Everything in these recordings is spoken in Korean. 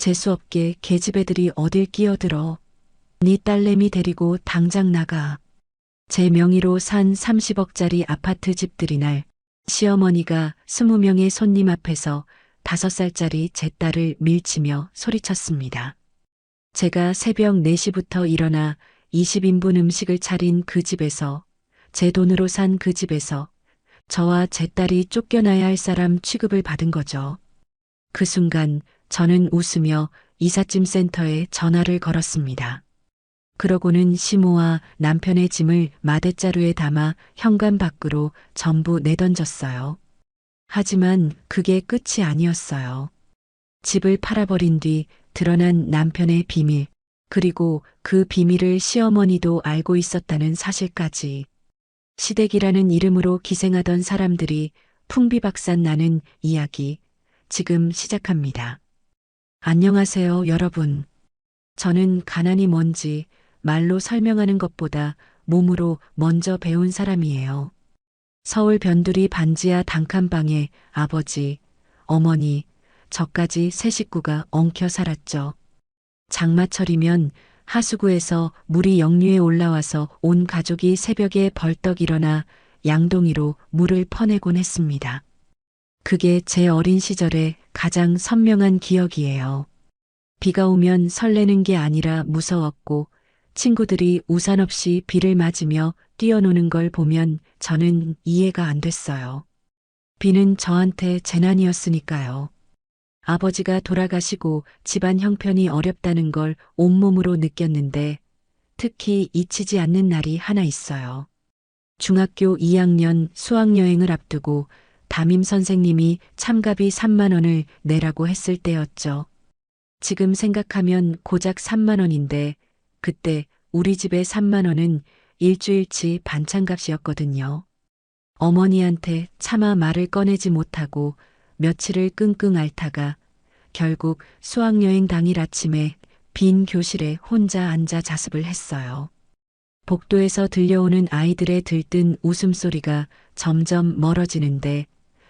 재수없게 계집애들이 어딜 끼어들어. 네 딸내미 데리고 당장 나가. 제 명의로 산 30억짜리 아파트 집들이 날 시어머니가 20명의 손님 앞에서 5살짜리 제 딸을 밀치며 소리쳤습니다. 제가 새벽 4시부터 일어나 20인분 음식을 차린 그 집에서, 제 돈으로 산 그 집에서 저와 제 딸이 쫓겨나야 할 사람 취급을 받은 거죠. 그 순간 저는 웃으며 이삿짐 센터에 전화를 걸었습니다. 그러고는 시모와 남편의 짐을 마대자루에 담아 현관 밖으로 전부 내던졌어요. 하지만 그게 끝이 아니었어요. 집을 팔아버린 뒤 드러난 남편의 비밀, 그리고 그 비밀을 시어머니도 알고 있었다는 사실까지. 시댁이라는 이름으로 기생하던 사람들이 풍비박산 나는 이야기, 지금 시작합니다. 안녕하세요, 여러분. 저는 가난이 뭔지 말로 설명하는 것보다 몸으로 먼저 배운 사람이에요. 서울 변두리 반지하 단칸방에 아버지, 어머니, 저까지 세 식구가 엉켜 살았죠. 장마철이면 하수구에서 물이 역류에 올라와서 온 가족이 새벽에 벌떡 일어나 양동이로 물을 퍼내곤 했습니다. 그게 제 어린 시절의 가장 선명한 기억이에요. 비가 오면 설레는 게 아니라 무서웠고, 친구들이 우산 없이 비를 맞으며 뛰어노는 걸 보면 저는 이해가 안 됐어요. 비는 저한테 재난이었으니까요. 아버지가 돌아가시고 집안 형편이 어렵다는 걸 온몸으로 느꼈는데, 특히 잊히지 않는 날이 하나 있어요. 중학교 2학년 수학여행을 앞두고 담임 선생님이 참가비 3만 원을 내라고 했을 때였죠. 지금 생각하면 고작 3만 원인데, 그때 우리 집의 3만 원은 일주일치 반찬값이었거든요. 어머니한테 차마 말을 꺼내지 못하고 며칠을 끙끙 앓다가 결국 수학여행 당일 아침에 빈 교실에 혼자 앉아 자습을 했어요. 복도에서 들려오는 아이들의 들뜬 웃음소리가 점점 멀어지는데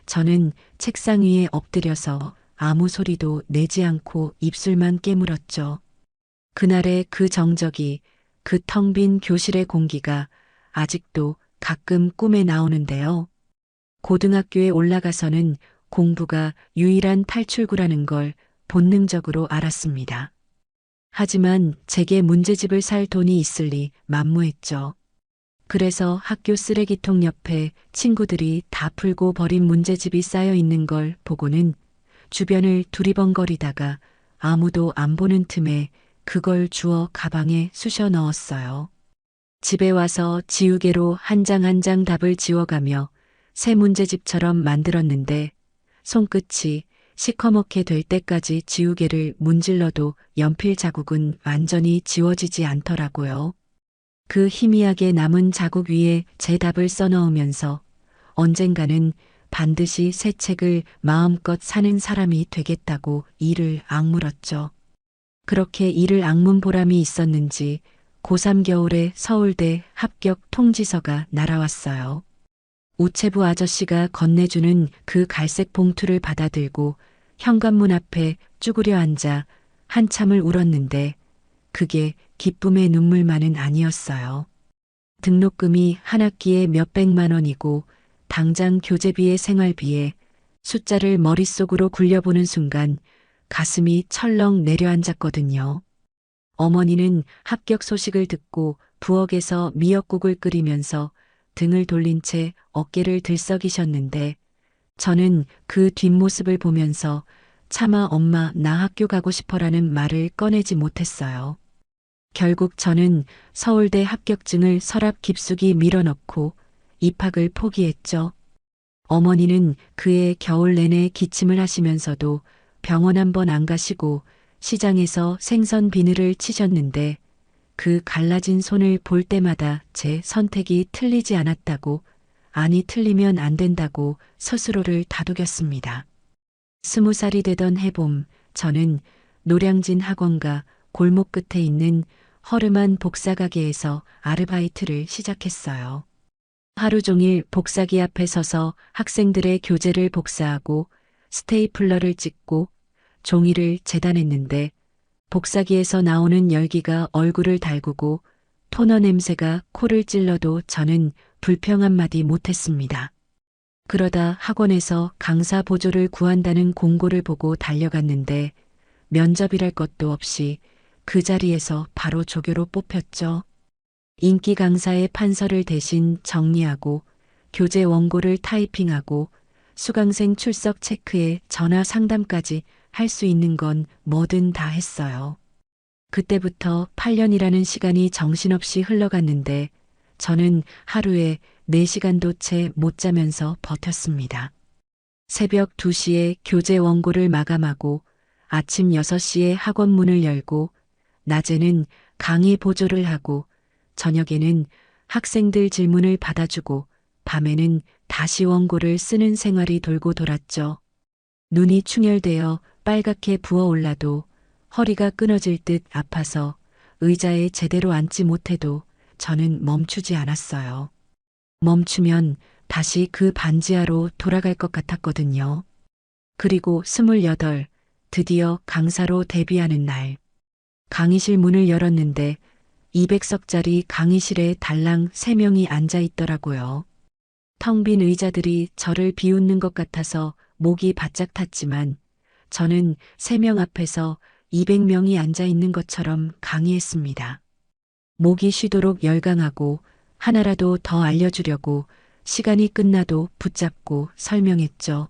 저는 책상 위에 엎드려서 아무 소리도 내지 않고 입술만 깨물었죠. 그날의 그 정적이, 그 텅 빈 교실의 공기가 아직도 가끔 꿈에 나오는데요. 고등학교에 올라가서는 공부가 유일한 탈출구라는 걸 본능적으로 알았습니다. 하지만 제게 문제집을 살 돈이 있을 리 만무했죠. 그래서 학교 쓰레기통 옆에 친구들이 다 풀고 버린 문제집이 쌓여 있는 걸 보고는 주변을 두리번거리다가 아무도 안 보는 틈에 그걸 주워 가방에 쑤셔 넣었어요. 집에 와서 지우개로 한 장 한 장 답을 지워가며 새 문제집처럼 만들었는데 손끝이 시커멓게 될 때까지 지우개를 문질러도 연필 자국은 완전히 지워지지 않더라고요. 그 희미하게 남은 자국 위에 제 답을 써넣으면서 언젠가는 반드시 새 책을 마음껏 사는 사람이 되겠다고 이를 악물었죠. 그렇게 이를 악문 보람이 있었는지 고3 겨울에 서울대 합격 통지서가 날아왔어요. 우체부 아저씨가 건네주는 그 갈색 봉투를 받아들고 현관문 앞에 쭈그려 앉아 한참을 울었는데 그게 기쁨의 눈물만은 아니었어요. 등록금이 한 학기에 몇백만 원이고 당장 교재비에 생활비에 숫자를 머릿속으로 굴려보는 순간 가슴이 철렁 내려앉았거든요. 어머니는 합격 소식을 듣고 부엌에서 미역국을 끓이면서 등을 돌린 채 어깨를 들썩이셨는데 저는 그 뒷모습을 보면서 차마 엄마 나 학교 가고 싶어라는 말을 꺼내지 못했어요. 결국 저는 서울대 합격증을 서랍 깊숙이 밀어넣고 입학을 포기했죠. 어머니는 그해 겨울 내내 기침을 하시면서도 병원 한 번 안 가시고 시장에서 생선 비늘을 치셨는데 그 갈라진 손을 볼 때마다 제 선택이 틀리지 않았다고, 아니 틀리면 안 된다고 스스로를 다독였습니다. 20살이 되던 해봄, 저는 노량진 학원가 골목 끝에 있는 허름한 복사가게에서 아르바이트를 시작했어요. 하루 종일 복사기 앞에 서서 학생들의 교재를 복사하고 스테이플러를 찍고 종이를 재단했는데 복사기에서 나오는 열기가 얼굴을 달구고 토너 냄새가 코를 찔러도 저는 불평 한마디 못했습니다. 그러다 학원에서 강사 보조를 구한다는 공고를 보고 달려갔는데 면접이랄 것도 없이 그 자리에서 바로 조교로 뽑혔죠. 인기 강사의 판서를 대신 정리하고 교재 원고를 타이핑하고 수강생 출석 체크에 전화 상담까지 할 수 있는 건 뭐든 다 했어요. 그때부터 8년이라는 시간이 정신없이 흘러갔는데 저는 하루에 4시간도 채 못 자면서 버텼습니다. 새벽 2시에 교재 원고를 마감하고 아침 6시에 학원 문을 열고 낮에는 강의 보조를 하고 저녁에는 학생들 질문을 받아주고 밤에는 다시 원고를 쓰는 생활이 돌고 돌았죠. 눈이 충혈되어 빨갛게 부어올라도 허리가 끊어질 듯 아파서 의자에 제대로 앉지 못해도 저는 멈추지 않았어요. 멈추면 다시 그 반지하로 돌아갈 것 같았거든요. 그리고 28, 드디어 강사로 데뷔하는 날. 강의실 문을 열었는데 200석짜리 강의실에 달랑 3명이 앉아 있더라고요. 텅 빈 의자들이 저를 비웃는 것 같아서 목이 바짝 탔지만 저는 3명 앞에서 200명이 앉아 있는 것처럼 강의했습니다. 목이 쉬도록 열강하고 하나라도 더 알려주려고 시간이 끝나도 붙잡고 설명했죠.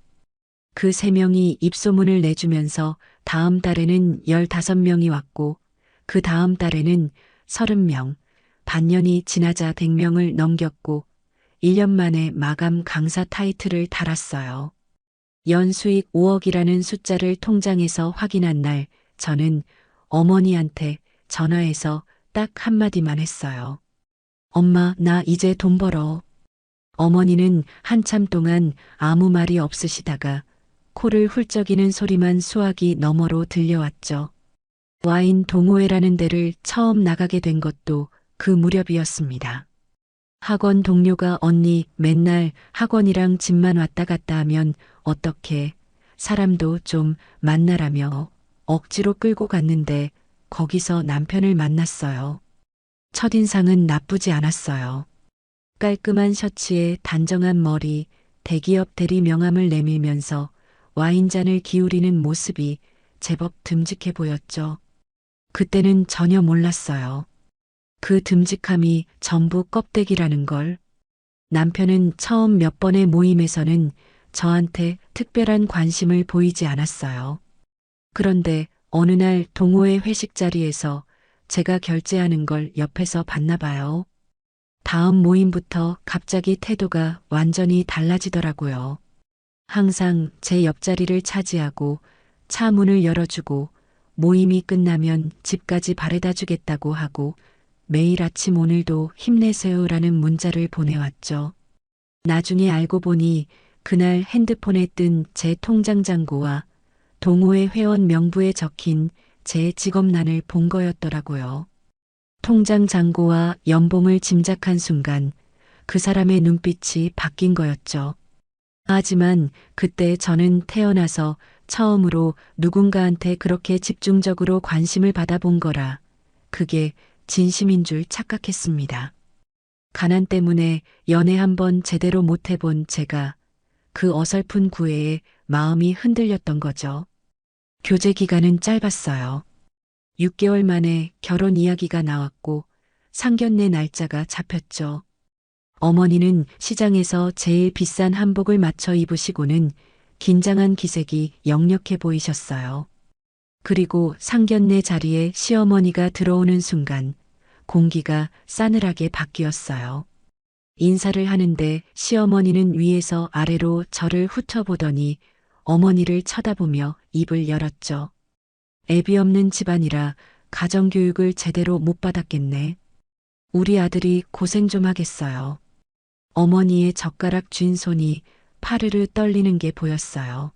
그 3명이 입소문을 내주면서 다음 달에는 15명이 왔고 그 다음 달에는 30명, 반년이 지나자 100명을 넘겼고 1년 만에 마감 강사 타이틀을 달았어요. 연수익 5억이라는 숫자를 통장에서 확인한 날 저는 어머니한테 전화해서 딱 한마디만 했어요. 엄마, 나 이제 돈 벌어. 어머니는 한참 동안 아무 말이 없으시다가 코를 훌쩍이는 소리만 수화기 너머로 들려왔죠. 와인 동호회라는 데를 처음 나가게 된 것도 그 무렵이었습니다. 학원 동료가 언니 맨날 학원이랑 집만 왔다 갔다 하면 어떻게 사람도 좀 만나라며 억지로 끌고 갔는데 거기서 남편을 만났어요. 첫인상은 나쁘지 않았어요. 깔끔한 셔츠에 단정한 머리, 대기업 대리 명함을 내밀면서 와인잔을 기울이는 모습이 제법 듬직해 보였죠. 그때는 전혀 몰랐어요. 그 듬직함이 전부 껍데기라는 걸. 남편은 처음 몇 번의 모임에서는 저한테 특별한 관심을 보이지 않았어요. 그런데 어느 날 동호회 회식 자리에서 제가 결제하는 걸 옆에서 봤나 봐요. 다음 모임부터 갑자기 태도가 완전히 달라지더라고요. 항상 제 옆자리를 차지하고 차 문을 열어주고 모임이 끝나면 집까지 바래다 주겠다고 하고 매일 아침 오늘도 힘내세요라는 문자를 보내왔죠. 나중에 알고 보니 그날 핸드폰에 뜬 제 통장 잔고와 동호회 회원 명부에 적힌 제 직업란을 본 거였더라고요. 통장 잔고와 연봉을 짐작한 순간 그 사람의 눈빛이 바뀐 거였죠. 하지만 그때 저는 태어나서 처음으로 누군가한테 그렇게 집중적으로 관심을 받아본 거라 그게 진심인 줄 착각했습니다. 가난 때문에 연애 한번 제대로 못 해본 제가 그 어설픈 구애에 마음이 흔들렸던 거죠. 교제 기간은 짧았어요. 6개월 만에 결혼 이야기가 나왔고 상견례 날짜가 잡혔죠. 어머니는 시장에서 제일 비싼 한복을 맞춰 입으시고는 긴장한 기색이 역력해 보이셨어요. 그리고 상견례 자리에 시어머니가 들어오는 순간 공기가 싸늘하게 바뀌었어요. 인사를 하는데 시어머니는 위에서 아래로 저를 훑어보더니 어머니를 쳐다보며 입을 열었죠. 애비 없는 집안이라 가정교육을 제대로 못 받았겠네. 우리 아들이 고생 좀 하겠어요. 어머니의 젓가락 쥔 손이 파르르 떨리는 게 보였어요.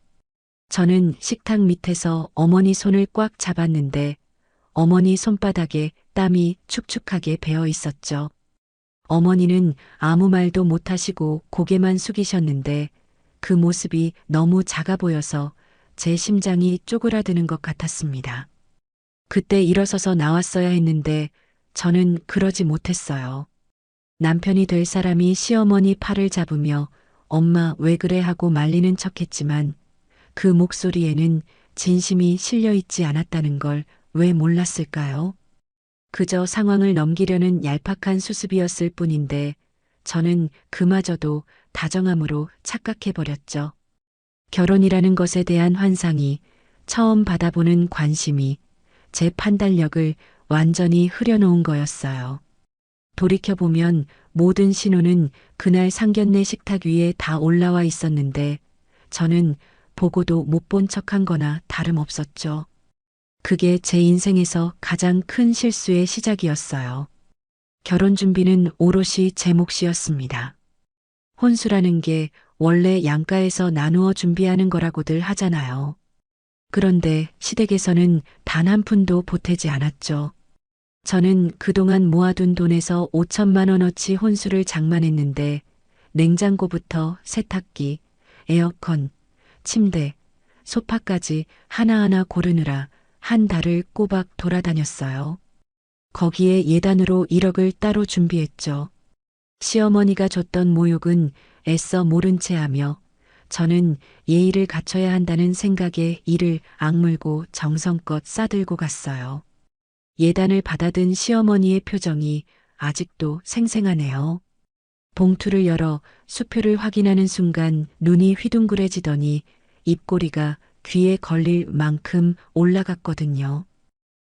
저는 식탁 밑에서 어머니 손을 꽉 잡았는데 어머니 손바닥에 땀이 축축하게 배어 있었죠. 어머니는 아무 말도 못하시고 고개만 숙이셨는데 그 모습이 너무 작아 보여서 제 심장이 쪼그라드는 것 같았습니다. 그때 일어서서 나왔어야 했는데 저는 그러지 못했어요. 남편이 될 사람이 시어머니 팔을 잡으며 엄마 왜 그래 하고 말리는 척했지만 그 목소리에는 진심이 실려 있지 않았다는 걸 왜 몰랐을까요? 그저 상황을 넘기려는 얄팍한 수습이었을 뿐인데 저는 그마저도 다정함으로 착각해버렸죠. 결혼이라는 것에 대한 환상이, 처음 받아보는 관심이 제 판단력을 완전히 흐려놓은 거였어요. 돌이켜보면 모든 신호는 그날 상견례 식탁 위에 다 올라와 있었는데 저는 보고도 못 본 척한 거나 다름없었죠. 그게 제 인생에서 가장 큰 실수의 시작이었어요. 결혼 준비는 오롯이 제 몫이었습니다. 혼수라는 게 원래 양가에서 나누어 준비하는 거라고들 하잖아요. 그런데 시댁에서는 단 한 푼도 보태지 않았죠. 저는 그동안 모아둔 돈에서 5천만 원어치 혼수를 장만했는데 냉장고부터 세탁기, 에어컨, 침대, 소파까지 하나하나 고르느라 한 달을 꼬박 돌아다녔어요. 거기에 예단으로 1억을 따로 준비했죠. 시어머니가 줬던 모욕은 애써 모른 채 하며 저는 예의를 갖춰야 한다는 생각에 이를 악물고 정성껏 싸들고 갔어요. 예단을 받아든 시어머니의 표정이 아직도 생생하네요. 봉투를 열어 수표를 확인하는 순간 눈이 휘둥그레지더니 입꼬리가 귀에 걸릴 만큼 올라갔거든요.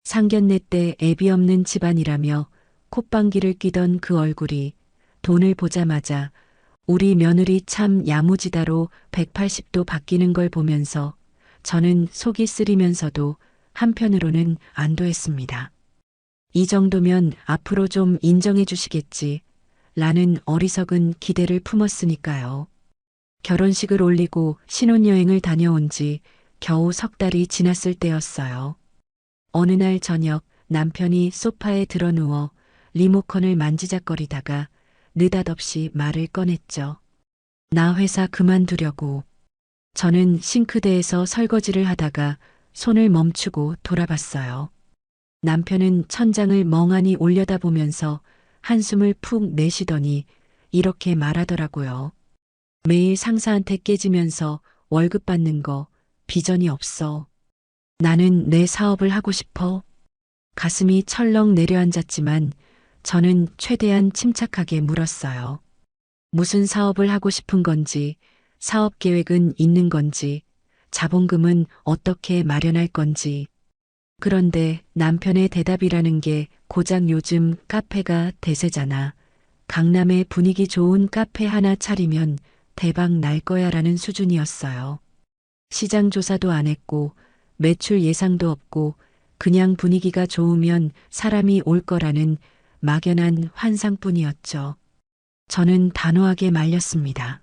상견례 때 애비 없는 집안이라며 콧방귀를 뀌던 그 얼굴이 돈을 보자마자 우리 며느리 참 야무지다로 180도 바뀌는 걸 보면서 저는 속이 쓰리면서도 한편으로는 안도했습니다. 이 정도면 앞으로 좀 인정해 주시겠지 라는 어리석은 기대를 품었으니까요. 결혼식을 올리고 신혼여행을 다녀온 지 겨우 석 달이 지났을 때였어요. 어느 날 저녁 남편이 소파에 드러누워 리모컨을 만지작거리다가 느닷없이 말을 꺼냈죠. 나 회사 그만두려고. 저는 싱크대에서 설거지를 하다가 손을 멈추고 돌아봤어요. 남편은 천장을 멍하니 올려다보면서 한숨을 푹 내쉬더니 이렇게 말하더라고요. 매일 상사한테 깨지면서 월급 받는 거 비전이 없어. 나는 내 사업을 하고 싶어. 가슴이 철렁 내려앉았지만 저는 최대한 침착하게 물었어요. 무슨 사업을 하고 싶은 건지, 사업 계획은 있는 건지, 자본금은 어떻게 마련할 건지. 그런데 남편의 대답이라는 게 고작 요즘 카페가 대세잖아. 강남에 분위기 좋은 카페 하나 차리면 대박 날 거야 라는 수준이었어요. 시장 조사도 안 했고 매출 예상도 없고 그냥 분위기가 좋으면 사람이 올 거라는 막연한 환상뿐이었죠. 저는 단호하게 말렸습니다.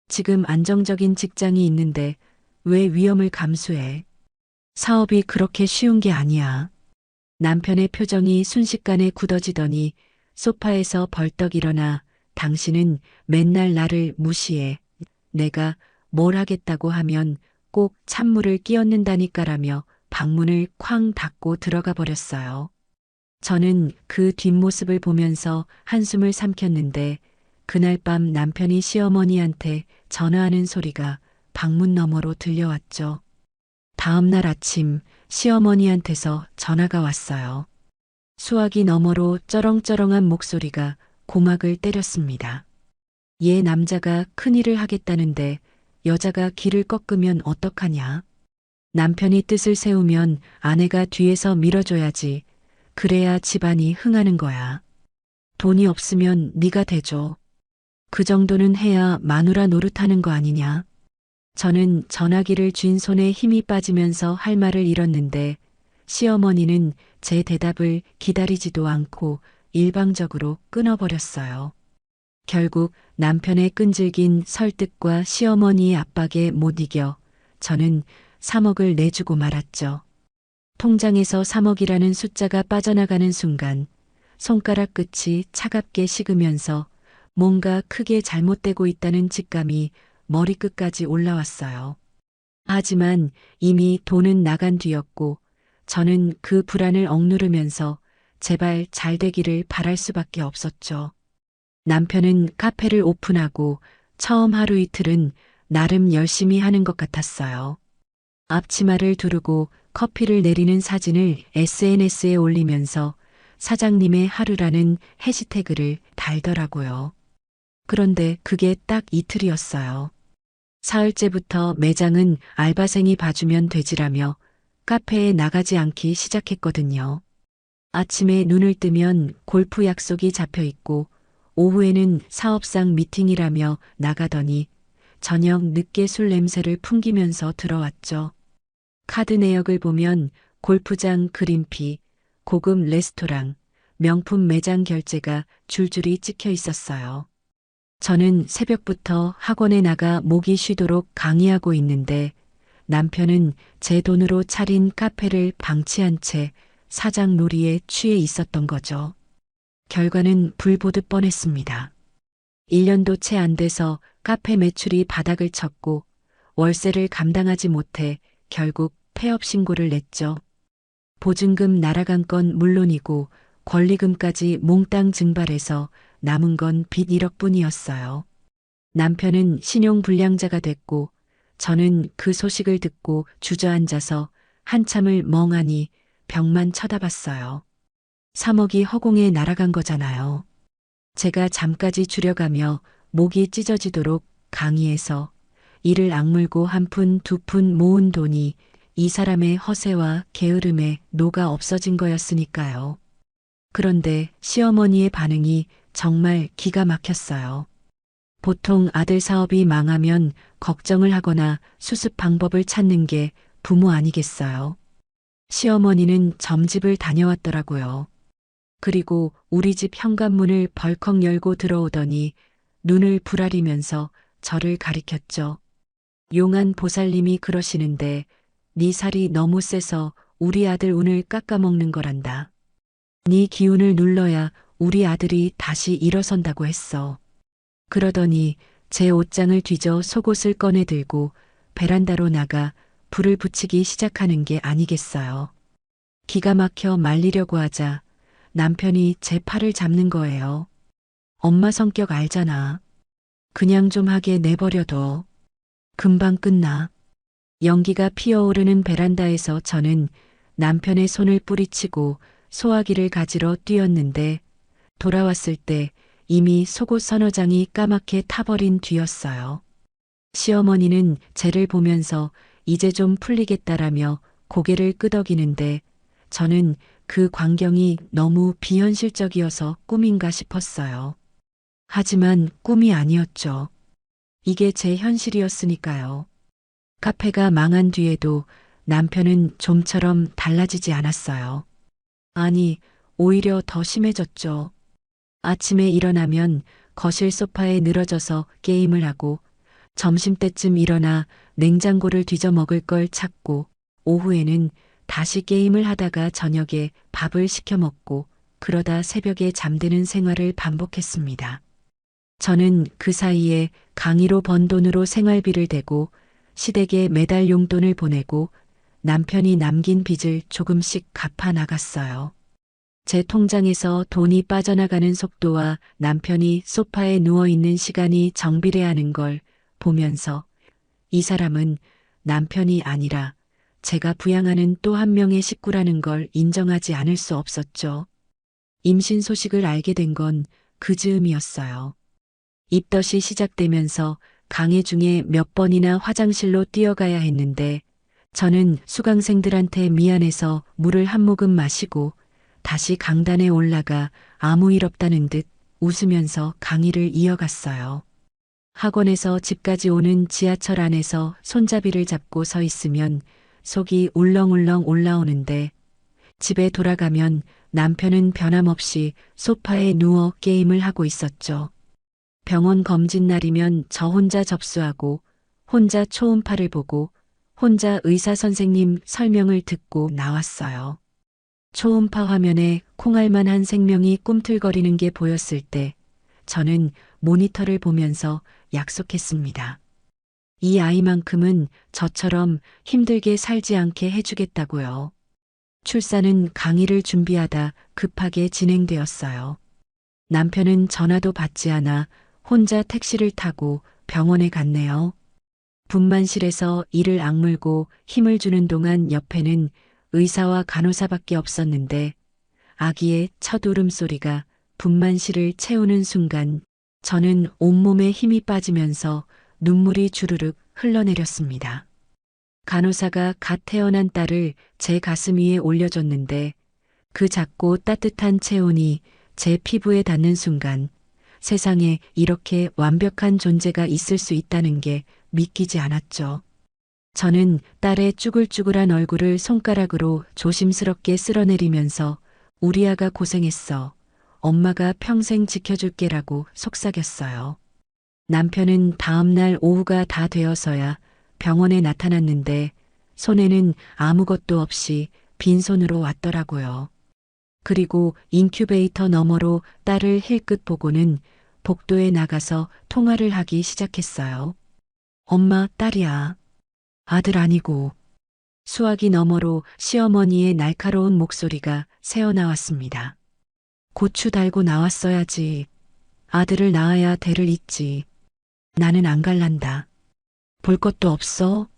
지금 안정적인 직장이 있는데 왜 위험을 감수해? 사업이 그렇게 쉬운 게 아니야. 남편의 표정이 순식간에 굳어지더니 소파에서 벌떡 일어나 당신은 맨날 나를 무시해. 내가 뭘 하겠다고 하면 꼭 찬물을 끼얹는다니까라며 방문을 쾅 닫고 들어가 버렸어요. 저는 그 뒷모습을 보면서 한숨을 삼켰는데 그날 밤 남편이 시어머니한테 전화하는 소리가 방문 너머로 들려왔죠. 다음 날 아침 시어머니한테서 전화가 왔어요. 수화기 너머로 쩌렁쩌렁한 목소리가 고막을 때렸습니다. 얘 남자가 큰일을 하겠다는데 여자가 길을 꺾으면 어떡하냐? 남편이 뜻을 세우면 아내가 뒤에서 밀어줘야지. 그래야 집안이 흥하는 거야. 돈이 없으면 네가 대줘. 그 정도는 해야 마누라 노릇하는 거 아니냐? 저는 전화기를 쥔 손에 힘이 빠지면서 할 말을 잃었는데 시어머니는 제 대답을 기다리지도 않고 일방적으로 끊어버렸어요. 결국 남편의 끈질긴 설득과 시어머니의 압박에 못 이겨 저는 3억을 내주고 말았죠. 통장에서 3억이라는 숫자가 빠져나가는 순간 손가락 끝이 차갑게 식으면서 뭔가 크게 잘못되고 있다는 직감이 머리끝까지 올라왔어요. 하지만 이미 돈은 나간 뒤였고 저는 그 불안을 억누르면서 제발 잘 되기를 바랄 수밖에 없었죠. 남편은 카페를 오픈하고 처음 하루 이틀은 나름 열심히 하는 것 같았어요. 앞치마를 두르고 커피를 내리는 사진을 SNS에 올리면서 사장님의 하루라는 해시태그를 달더라고요. 그런데 그게 딱 이틀이었어요. 사흘째부터 매장은 알바생이 봐주면 되지라며 카페에 나가지 않기 시작했거든요. 아침에 눈을 뜨면 골프 약속이 잡혀 있고 오후에는 사업상 미팅이라며 나가더니 저녁 늦게 술 냄새를 풍기면서 들어왔죠. 카드 내역을 보면 골프장 그린피, 고급 레스토랑, 명품 매장 결제가 줄줄이 찍혀 있었어요. 저는 새벽부터 학원에 나가 목이 쉬도록 강의하고 있는데 남편은 제 돈으로 차린 카페를 방치한 채 사장 놀이에 취해 있었던 거죠. 결과는 불 보듯 뻔했습니다. 1년도 채 안 돼서 카페 매출이 바닥을 쳤고 월세를 감당하지 못해 결국 폐업 신고를 냈죠. 보증금 날아간 건 물론이고 권리금까지 몽땅 증발해서 남은 건 빚 1억뿐이었어요. 남편은 신용불량자가 됐고 저는 그 소식을 듣고 주저앉아서 한참을 멍하니 벽만 쳐다봤어요. 3억이 허공에 날아간 거잖아요. 제가 잠까지 줄여가며 목이 찢어지도록 강의해서 이를 악물고 한 푼 두 푼 모은 돈이 이 사람의 허세와 게으름에 녹아 없어진 거였으니까요. 그런데 시어머니의 반응이 정말 기가 막혔어요. 보통 아들 사업이 망하면 걱정을 하거나 수습 방법을 찾는 게 부모 아니겠어요. 시어머니는 점집을 다녀왔더라고요. 그리고 우리 집 현관문을 벌컥 열고 들어오더니 눈을 부라리면서 저를 가리켰죠. 용한 보살님이 그러시는데 네 살이 너무 세서 우리 아들 운을 깎아먹는 거란다. 네 기운을 눌러야 우리 아들이 다시 일어선다고 했어. 그러더니 제 옷장을 뒤져 속옷을 꺼내 들고 베란다로 나가 불을 붙이기 시작하는 게 아니겠어요. 기가 막혀 말리려고 하자 남편이 제 팔을 잡는 거예요. 엄마 성격 알잖아. 그냥 좀 하게 내버려둬. 금방 끝나. 연기가 피어오르는 베란다에서 저는 남편의 손을 뿌리치고 소화기를 가지러 뛰었는데 돌아왔을 때 이미 속옷 서너 장이 까맣게 타버린 뒤였어요. 시어머니는 쟤를 보면서 이제 좀 풀리겠다라며 고개를 끄덕이는데 저는 그 광경이 너무 비현실적이어서 꿈인가 싶었어요. 하지만 꿈이 아니었죠. 이게 제 현실이었으니까요. 카페가 망한 뒤에도 남편은 좀처럼 달라지지 않았어요. 아니, 오히려 더 심해졌죠. 아침에 일어나면 거실 소파에 늘어져서 게임을 하고 점심때쯤 일어나 냉장고를 뒤져 먹을 걸 찾고 오후에는 다시 게임을 하다가 저녁에 밥을 시켜 먹고 그러다 새벽에 잠드는 생활을 반복했습니다. 저는 그 사이에 강의로 번 돈으로 생활비를 대고 시댁에 매달 용돈을 보내고 남편이 남긴 빚을 조금씩 갚아 나갔어요. 제 통장에서 돈이 빠져나가는 속도와 남편이 소파에 누워있는 시간이 정비례하는 걸 보면서 이 사람은 남편이 아니라 제가 부양하는 또 한 명의 식구라는 걸 인정하지 않을 수 없었죠. 임신 소식을 알게 된 건 그 즈음이었어요. 입덧이 시작되면서 강의 중에 몇 번이나 화장실로 뛰어가야 했는데 저는 수강생들한테 미안해서 물을 한 모금 마시고 다시 강단에 올라가 아무 일 없다는 듯 웃으면서 강의를 이어갔어요. 학원에서 집까지 오는 지하철 안에서 손잡이를 잡고 서 있으면 속이 울렁울렁 올라오는데 집에 돌아가면 남편은 변함없이 소파에 누워 게임을 하고 있었죠. 병원 검진 날이면 저 혼자 접수하고 혼자 초음파를 보고 혼자 의사 선생님 설명을 듣고 나왔어요. 초음파 화면에 콩알만한 생명이 꿈틀거리는 게 보였을 때 저는 모니터를 보면서 약속했습니다. 이 아이만큼은 저처럼 힘들게 살지 않게 해주겠다고요. 출산은 강의를 준비하다 급하게 진행되었어요. 남편은 전화도 받지 않아 혼자 택시를 타고 병원에 갔네요. 분만실에서 이를 악물고 힘을 주는 동안 옆에는 의사와 간호사밖에 없었는데 아기의 첫 울음소리가 분만실을 채우는 순간 저는 온몸에 힘이 빠지면서 눈물이 주르륵 흘러내렸습니다. 간호사가 갓 태어난 딸을 제 가슴 위에 올려줬는데 그 작고 따뜻한 체온이 제 피부에 닿는 순간 세상에 이렇게 완벽한 존재가 있을 수 있다는 게 믿기지 않았죠. 저는 딸의 쭈글쭈글한 얼굴을 손가락으로 조심스럽게 쓸어내리면서 우리 아가 고생했어. 엄마가 평생 지켜줄게라고 속삭였어요. 남편은 다음날 오후가 다 되어서야 병원에 나타났는데 손에는 아무것도 없이 빈손으로 왔더라고요. 그리고 인큐베이터 너머로 딸을 힐끗 보고는 복도에 나가서 통화를 하기 시작했어요. 엄마, 딸이야. 아들 아니고. 수화기 너머로 시어머니의 날카로운 목소리가 새어나왔습니다. 고추 달고 나왔어야지. 아들을 낳아야 대를 잇지. 나는 안 갈란다. 볼 것도 없어?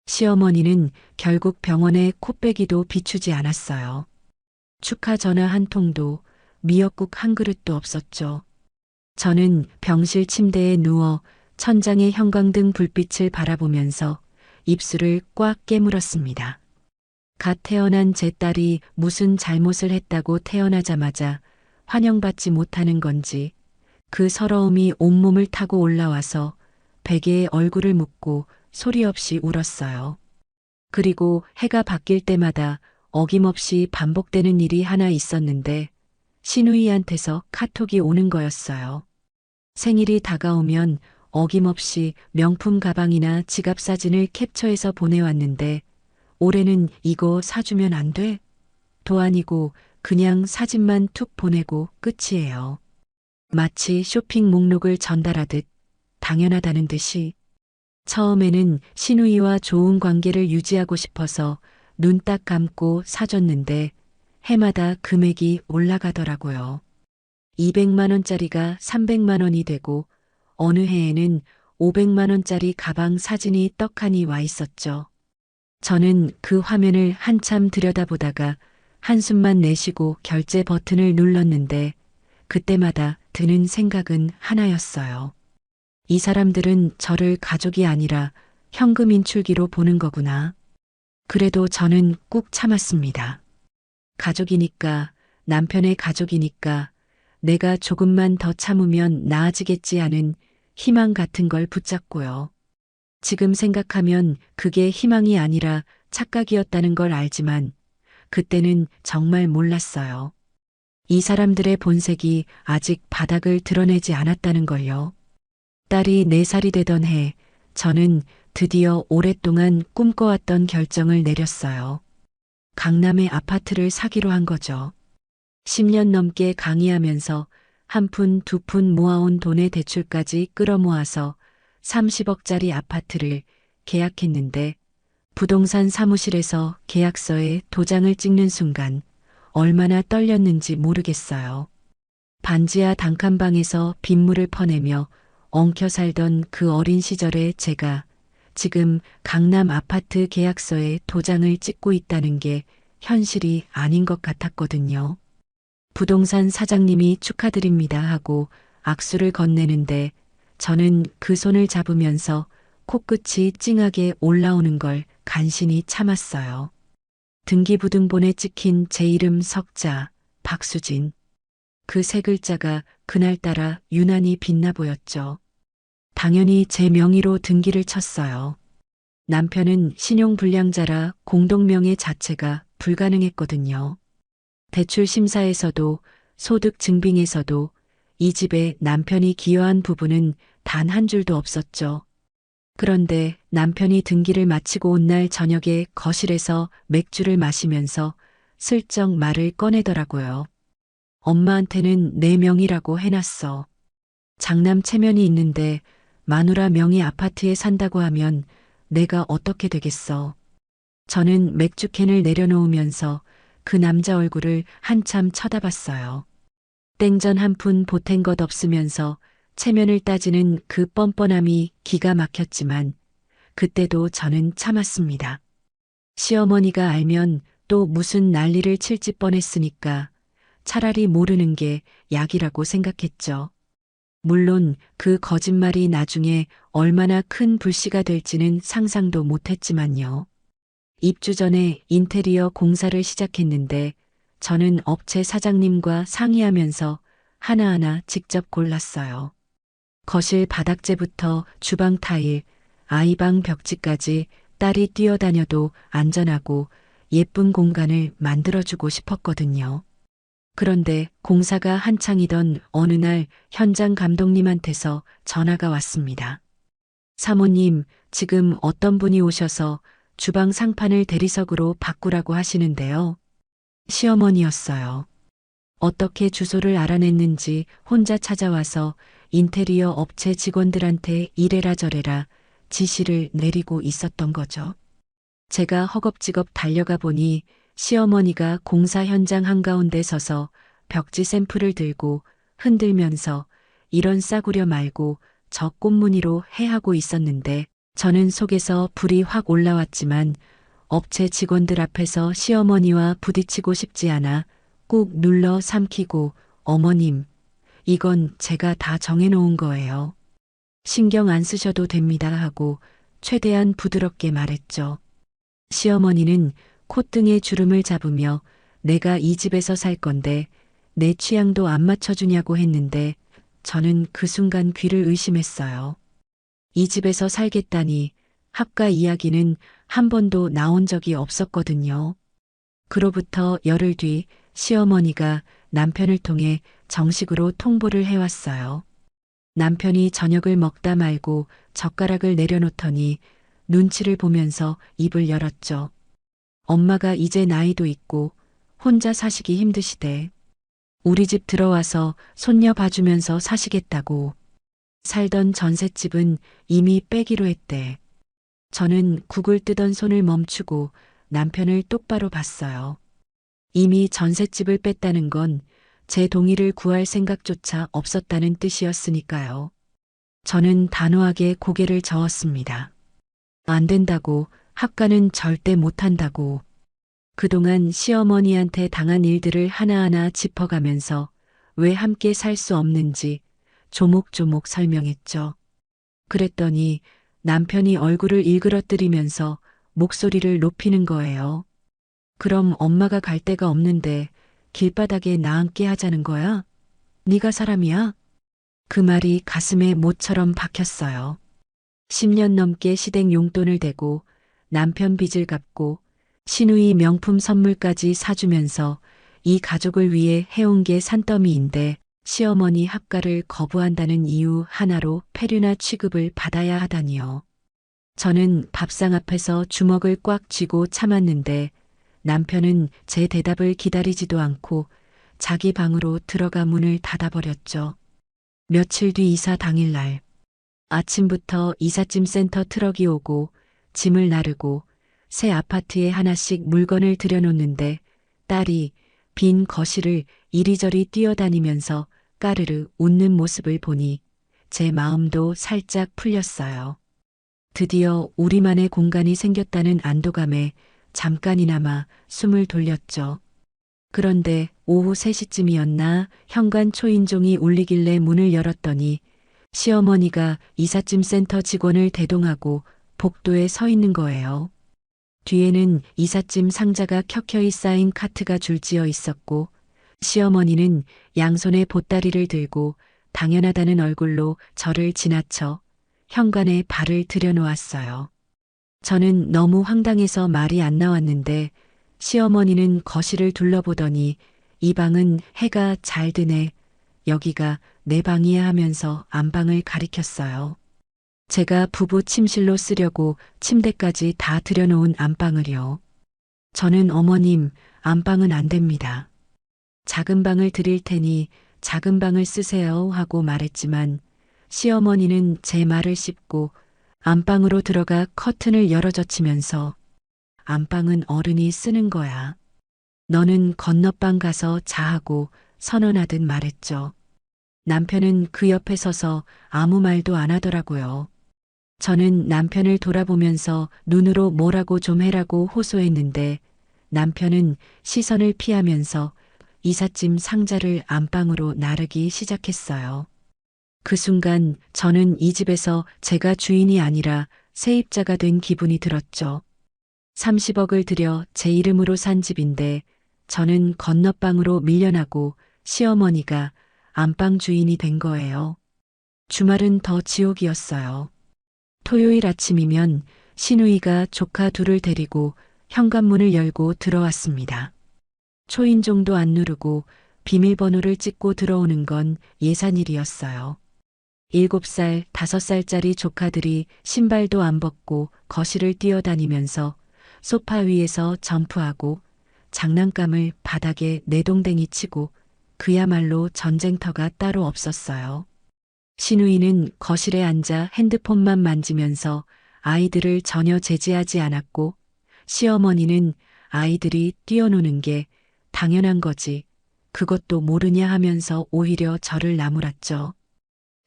시어머니는 결국 병원에 코빼기도 비추지 않았어요. 축하 전화 한 통도 미역국 한 그릇도 없었죠. 저는 병실 침대에 누워 천장의 형광등 불빛을 바라보면서 입술을 꽉 깨물었습니다. 갓 태어난 제 딸이 무슨 잘못을 했다고 태어나자마자 환영받지 못하는 건지 그 서러움이 온몸을 타고 올라와서 베개에 얼굴을 묻고 소리 없이 울었어요. 그리고 해가 바뀔 때마다 어김없이 반복되는 일이 하나 있었는데 시누이한테서 카톡이 오는 거였어요. 생일이 다가오면 어김없이 명품 가방이나 지갑 사진을 캡처해서 보내왔는데 올해는 이거 사주면 안 돼? 도 아니고 그냥 사진만 툭 보내고 끝이에요. 마치 쇼핑 목록을 전달하듯 당연하다는 듯이. 처음에는 시누이와 좋은 관계를 유지하고 싶어서 눈 딱 감고 사줬는데 해마다 금액이 올라가더라고요. 200만 원짜리가 300만 원이 되고 어느 해에는 500만 원짜리 가방 사진이 떡하니 와 있었죠. 저는 그 화면을 한참 들여다보다가 한숨만 내쉬고 결제 버튼을 눌렀는데 그때마다 드는 생각은 하나였어요. 이 사람들은 저를 가족이 아니라 현금 인출기로 보는 거구나. 그래도 저는 꾹 참았습니다. 가족이니까, 남편의 가족이니까 내가 조금만 더 참으면 나아지겠지 하는 희망 같은 걸 붙잡고요. 지금 생각하면 그게 희망이 아니라 착각이었다는 걸 알지만 그때는 정말 몰랐어요. 이 사람들의 본색이 아직 바닥을 드러내지 않았다는 걸요. 딸이 4살이 되던 해 저는 드디어 오랫동안 꿈꿔왔던 결정을 내렸어요. 강남의 아파트를 사기로 한 거죠. 10년 넘게 강의하면서 한 푼, 두 푼 모아온 돈의 대출까지 끌어모아서 30억짜리 아파트를 계약했는데 부동산 사무실에서 계약서에 도장을 찍는 순간 얼마나 떨렸는지 모르겠어요. 반지하 단칸방에서 빗물을 퍼내며 엉켜 살던 그 어린 시절의 제가 지금 강남 아파트 계약서에 도장을 찍고 있다는 게 현실이 아닌 것 같았거든요. 부동산 사장님이 축하드립니다 하고 악수를 건네는데 저는 그 손을 잡으면서 코끝이 찡하게 올라오는 걸 간신히 참았어요. 등기부등본에 찍힌 제 이름 석자, 박수진. 그 세 글자가 그날따라 유난히 빛나 보였죠. 당연히 제 명의로 등기를 쳤어요. 남편은 신용불량자라 공동명의 자체가 불가능했거든요. 대출 심사에서도 소득 증빙에서도 이 집에 남편이 기여한 부분은 단 한 줄도 없었죠. 그런데 남편이 등기를 마치고 온 날 저녁에 거실에서 맥주를 마시면서 슬쩍 말을 꺼내더라고요. 엄마한테는 내 명의라고 해놨어. 장남 체면이 있는데 마누라 명의 아파트에 산다고 하면 내가 어떻게 되겠어. 저는 맥주캔을 내려놓으면서 그 남자 얼굴을 한참 쳐다봤어요. 땡전 한 푼 보탠 것 없으면서 체면을 따지는 그 뻔뻔함이 기가 막혔지만 그때도 저는 참았습니다. 시어머니가 알면 또 무슨 난리를 칠지 뻔했으니까 차라리 모르는 게 약이라고 생각했죠. 물론 그 거짓말이 나중에 얼마나 큰 불씨가 될지는 상상도 못했지만요. 입주 전에 인테리어 공사를 시작했는데 저는 업체 사장님과 상의하면서 하나하나 직접 골랐어요. 거실 바닥재부터 주방 타일, 아이방 벽지까지 딸이 뛰어다녀도 안전하고 예쁜 공간을 만들어주고 싶었거든요. 그런데 공사가 한창이던 어느 날 현장 감독님한테서 전화가 왔습니다. 사모님, 지금 어떤 분이 오셔서 주방 상판을 대리석으로 바꾸라고 하시는데요. 시어머니였어요. 어떻게 주소를 알아냈는지 혼자 찾아와서 인테리어 업체 직원들한테 이래라 저래라 지시를 내리고 있었던 거죠. 제가 허겁지겁 달려가 보니 시어머니가 공사 현장 한가운데 서서 벽지 샘플을 들고 흔들면서 이런 싸구려 말고 저 꽃무늬로 해 하고 있었는데 저는 속에서 불이 확 올라왔지만 업체 직원들 앞에서 시어머니와 부딪히고 싶지 않아 꾹 눌러 삼키고 어머님, 이건 제가 다 정해놓은 거예요. 신경 안 쓰셔도 됩니다 하고 최대한 부드럽게 말했죠. 시어머니는 콧등에 주름을 잡으며 내가 이 집에서 살 건데 내 취향도 안 맞춰주냐고 했는데 저는 그 순간 귀를 의심했어요. 이 집에서 살겠다니 합가 이야기는 한 번도 나온 적이 없었거든요. 그로부터 열흘 뒤 시어머니가 남편을 통해 정식으로 통보를 해왔어요. 남편이 저녁을 먹다 말고 젓가락을 내려놓더니 눈치를 보면서 입을 열었죠. 엄마가 이제 나이도 있고 혼자 사시기 힘드시대. 우리 집 들어와서 손녀 봐주면서 사시겠다고. 살던 전셋집은 이미 빼기로 했대. 저는 국을 뜨던 손을 멈추고 남편을 똑바로 봤어요. 이미 전셋집을 뺐다는 건 제 동의를 구할 생각조차 없었다는 뜻이었으니까요. 저는 단호하게 고개를 저었습니다. 안 된다고, 합가는 절대 못한다고. 그동안 시어머니한테 당한 일들을 하나하나 짚어가면서 왜 함께 살 수 없는지 조목조목 설명했죠. 그랬더니 남편이 얼굴을 일그러뜨리면서 목소리를 높이는 거예요. 그럼 엄마가 갈 데가 없는데 길바닥에 나 앉게 하자는 거야? 네가 사람이야? 그 말이 가슴에 못처럼 박혔어요. 10년 넘게 시댁 용돈을 대고 남편 빚을 갚고 시누이 명품 선물까지 사주면서 이 가족을 위해 해온 게 산더미인데 시어머니 합가를 거부한다는 이유 하나로 페류나 취급을 받아야 하다니요. 저는 밥상 앞에서 주먹을 꽉 쥐고 참았는데 남편은 제 대답을 기다리지도 않고 자기 방으로 들어가 문을 닫아버렸죠. 며칠 뒤 이사 당일날 아침부터 이삿짐 센터 트럭이 오고 짐을 나르고 새 아파트에 하나씩 물건을 들여놓는데 딸이 빈 거실을 이리저리 뛰어다니면서 까르르 웃는 모습을 보니 제 마음도 살짝 풀렸어요. 드디어 우리만의 공간이 생겼다는 안도감에 잠깐이나마 숨을 돌렸죠. 그런데 오후 3시쯤이었나 현관 초인종이 울리길래 문을 열었더니 시어머니가 이삿짐 센터 직원을 대동하고 복도에 서 있는 거예요. 뒤에는 이삿짐 상자가 켜켜이 쌓인 카트가 줄지어 있었고 시어머니는 양손에 보따리를 들고 당연하다는 얼굴로 저를 지나쳐 현관에 발을 들여놓았어요. 저는 너무 황당해서 말이 안 나왔는데 시어머니는 거실을 둘러보더니 이 방은 해가 잘 드네. 여기가 내 방이야 하면서 안방을 가리켰어요. 제가 부부 침실로 쓰려고 침대까지 다 들여놓은 안방을요. 저는 어머님, 안방은 안 됩니다. 작은 방을 드릴 테니 작은 방을 쓰세요 하고 말했지만 시어머니는 제 말을 씹고 안방으로 들어가 커튼을 열어젖히면서 안방은 어른이 쓰는 거야. 너는 건너방 가서 자하고 선언하듯 말했죠. 남편은 그 옆에 서서 아무 말도 안 하더라고요. 저는 남편을 돌아보면서 눈으로 뭐라고 좀 해라고 호소했는데 남편은 시선을 피하면서 이삿짐 상자를 안방으로 나르기 시작했어요. 그 순간 저는 이 집에서 제가 주인이 아니라 세입자가 된 기분이 들었죠. 30억을 들여 제 이름으로 산 집인데 저는 건너방으로 밀려나고 시어머니가 안방 주인이 된 거예요. 주말은 더 지옥이었어요. 토요일 아침이면 시누이가 조카 둘을 데리고 현관문을 열고 들어왔습니다. 초인종도 안 누르고 비밀번호를 찍고 들어오는 건 예산일이었어요. 7살, 5살짜리 조카들이 신발도 안 벗고 거실을 뛰어다니면서 소파 위에서 점프하고 장난감을 바닥에 내동댕이 치고 그야말로 전쟁터가 따로 없었어요. 시누이는 거실에 앉아 핸드폰만 만지면서 아이들을 전혀 제지하지 않았고 시어머니는 아이들이 뛰어노는 게 당연한 거지. 그것도 모르냐 하면서 오히려 저를 나무랐죠.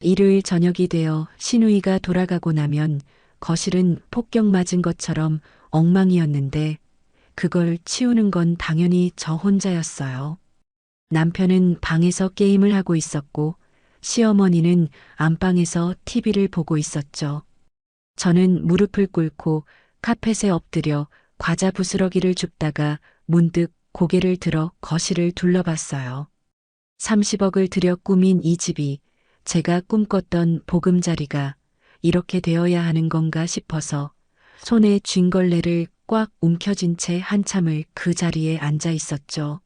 일요일 저녁이 되어 시누이가 돌아가고 나면 거실은 폭격 맞은 것처럼 엉망이었는데 그걸 치우는 건 당연히 저 혼자였어요. 남편은 방에서 게임을 하고 있었고 시어머니는 안방에서 TV를 보고 있었죠. 저는 무릎을 꿇고 카펫에 엎드려 과자 부스러기를 줍다가 문득 고개를 들어 거실을 둘러봤어요. 30억을 들여 꾸민 이 집이 제가 꿈꿨던 보금자리가 이렇게 되어야 하는 건가 싶어서 손에 쥔걸레를 꽉 움켜쥔 채 한참을 그 자리에 앉아 있었죠.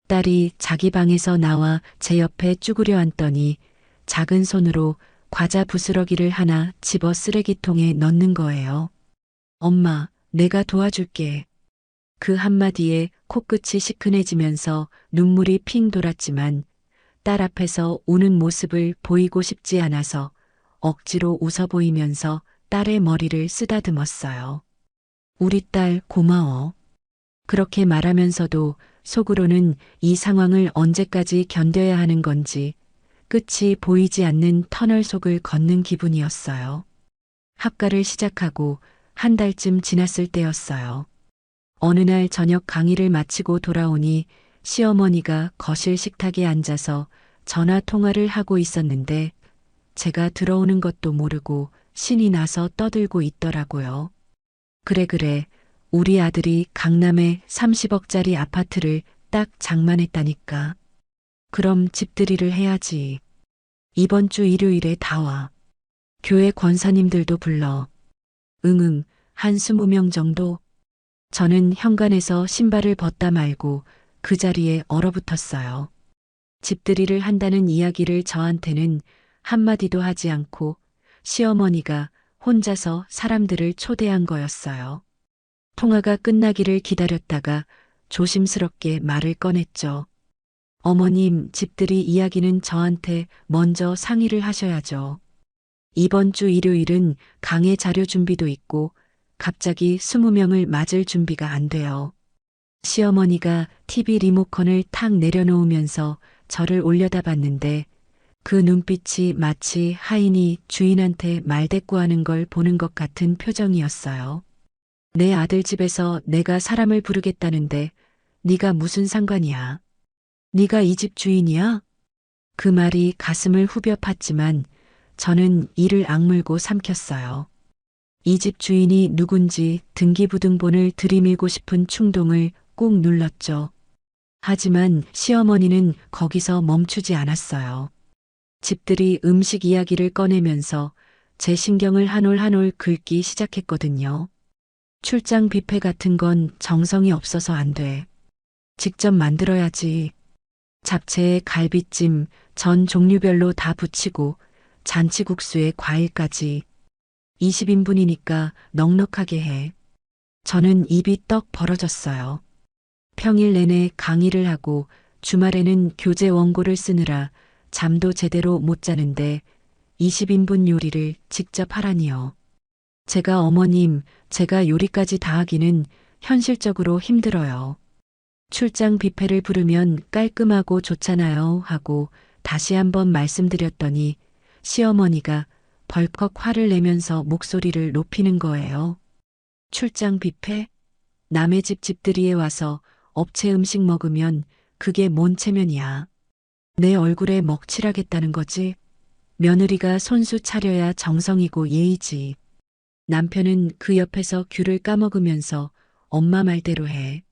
딸이 자기 방에서 나와 제 옆에 쭈그려 앉더니 작은 손으로 과자 부스러기를 하나 집어 쓰레기통에 넣는 거예요. 엄마, 내가 도와줄게. 그 한마디에 코끝이 시큰해지면서 눈물이 핑 돌았지만 딸 앞에서 우는 모습을 보이고 싶지 않아서 억지로 웃어 보이면서 딸의 머리를 쓰다듬었어요. 우리 딸 고마워. 그렇게 말하면서도 속으로는 이 상황을 언제까지 견뎌야 하는 건지 끝이 보이지 않는 터널 속을 걷는 기분이었어요. 학과를 시작하고 한 달쯤 지났을 때였어요. 어느 날 저녁 강의를 마치고 돌아오니 시어머니가 거실 식탁에 앉아서 전화 통화를 하고 있었는데 제가 들어오는 것도 모르고 신이 나서 떠들고 있더라고요. 그래, 우리 아들이 강남에 30억짜리 아파트를 딱 장만했다니까. 그럼 집들이를 해야지. 이번 주 일요일에 다 와. 교회 권사님들도 불러. 응응, 한 20명 정도? 저는 현관에서 신발을 벗다 말고 그 자리에 얼어붙었어요. 집들이를 한다는 이야기를 저한테는 한마디도 하지 않고 시어머니가 혼자서 사람들을 초대한 거였어요. 통화가 끝나기를 기다렸다가 조심스럽게 말을 꺼냈죠. 어머님, 집들이 이야기는 저한테 먼저 상의를 하셔야죠. 이번 주 일요일은 강의 자료 준비도 있고 갑자기 20명을 맞을 준비가 안 돼요. 시어머니가 TV 리모컨을 탁 내려놓으면서 저를 올려다봤는데 그 눈빛이 마치 하인이 주인한테 말대꾸하는 걸 보는 것 같은 표정이었어요. 내 아들 집에서 내가 사람을 부르겠다는데 네가 무슨 상관이야? 네가 이 집 주인이야? 그 말이 가슴을 후벼 팠지만 저는 이를 악물고 삼켰어요. 이 집 주인이 누군지 등기부등본을 들이밀고 싶은 충동을 꾹 눌렀죠. 하지만 시어머니는 거기서 멈추지 않았어요. 집들이 음식 이야기를 꺼내면서 제 신경을 한 올 한 올 긁기 시작했거든요. 출장 뷔페 같은 건 정성이 없어서 안 돼. 직접 만들어야지. 잡채에 갈비찜, 전 종류별로 다 부치고 잔치국수에 과일까지. 20인분이니까 넉넉하게 해. 저는 입이 떡 벌어졌어요. 평일 내내 강의를 하고 주말에는 교재 원고를 쓰느라 잠도 제대로 못 자는데 20인분 요리를 직접 하라니요. 제가 어머님, 제가 요리까지 다 하기는 현실적으로 힘들어요. 출장 뷔페를 부르면 깔끔하고 좋잖아요 하고 다시 한번 말씀드렸더니 시어머니가 벌컥 화를 내면서 목소리를 높이는 거예요. 출장 뷔페? 남의 집 집들이에 와서 업체 음식 먹으면 그게 뭔 체면이야. 내 얼굴에 먹칠하겠다는 거지? 며느리가 손수 차려야 정성이고 예의지. 남편은 그 옆에서 귤을 까먹으면서 엄마 말대로 해.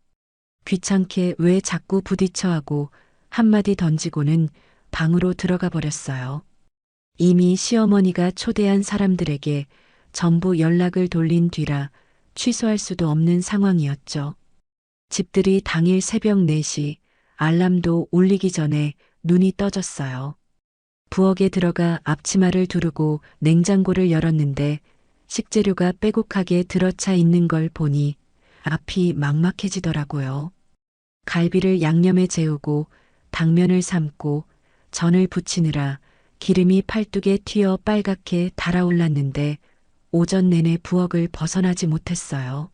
귀찮게 왜 자꾸 부딪혀 하고 한마디 던지고는 방으로 들어가 버렸어요. 이미 시어머니가 초대한 사람들에게 전부 연락을 돌린 뒤라 취소할 수도 없는 상황이었죠. 집들이 당일 새벽 4시 알람도 울리기 전에 눈이 떠졌어요. 부엌에 들어가 앞치마를 두르고 냉장고를 열었는데 식재료가 빼곡하게 들어차 있는 걸 보니 앞이 막막해지더라고요. 갈비를 양념에 재우고 당면을 삶고 전을 부치느라 기름이 팔뚝에 튀어 빨갛게 달아올랐는데 오전 내내 부엌을 벗어나지 못했어요.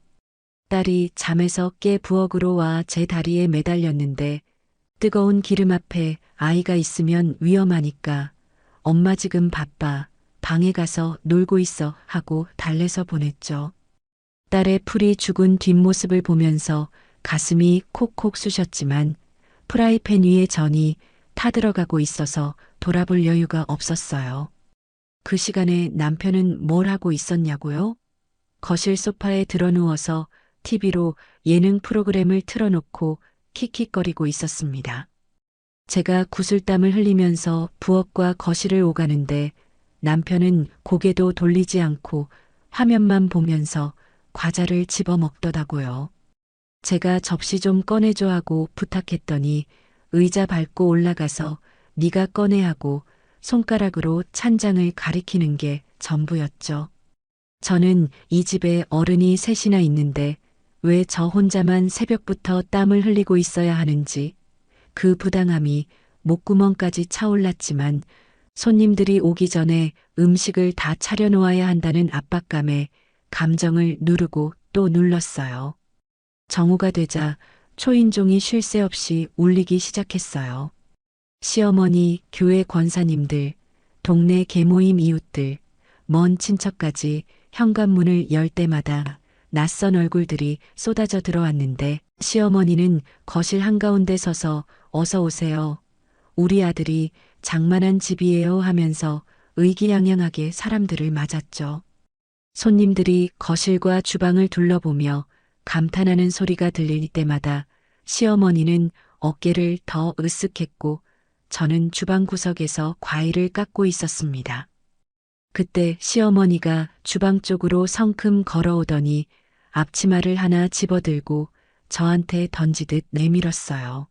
딸이 잠에서 깨 부엌으로 와 제 다리에 매달렸는데 뜨거운 기름 앞에 아이가 있으면 위험하니까 엄마 지금 바빠. 방에 가서 놀고 있어 하고 달래서 보냈죠. 딸의 풀이 죽은 뒷모습을 보면서 가슴이 콕콕 쑤셨지만 프라이팬 위에 전이 타들어가고 있어서 돌아볼 여유가 없었어요. 그 시간에 남편은 뭘 하고 있었냐고요? 거실 소파에 드러누워서 TV로 예능 프로그램을 틀어놓고 킥킥거리고 있었습니다. 제가 구슬땀을 흘리면서 부엌과 거실을 오가는데 남편은 고개도 돌리지 않고 화면만 보면서 과자를 집어 먹더라고요. 제가 접시 좀 꺼내줘 하고 부탁했더니 의자 밟고 올라가서 네가 꺼내 하고 손가락으로 찬장을 가리키는 게 전부였죠. 저는 이 집에 어른이 셋이나 있는데 왜 저 혼자만 새벽부터 땀을 흘리고 있어야 하는지 그 부당함이 목구멍까지 차올랐지만 손님들이 오기 전에 음식을 다 차려놓아야 한다는 압박감에 감정을 누르고 또 눌렀어요. 정오가 되자 초인종이 쉴 새 없이 울리기 시작했어요. 시어머니, 교회 권사님들, 동네 계모임 이웃들, 먼 친척까지 현관문을 열 때마다 낯선 얼굴들이 쏟아져 들어왔는데 시어머니는 거실 한가운데 서서 어서 오세요. 우리 아들이 장만한 집이에요 하면서 의기양양하게 사람들을 맞았죠. 손님들이 거실과 주방을 둘러보며 감탄하는 소리가 들릴 때마다 시어머니는 어깨를 더 으쓱했고 저는 주방 구석에서 과일을 깎고 있었습니다. 그때 시어머니가 주방 쪽으로 성큼 걸어오더니 앞치마를 하나 집어들고 저한테 던지듯 내밀었어요.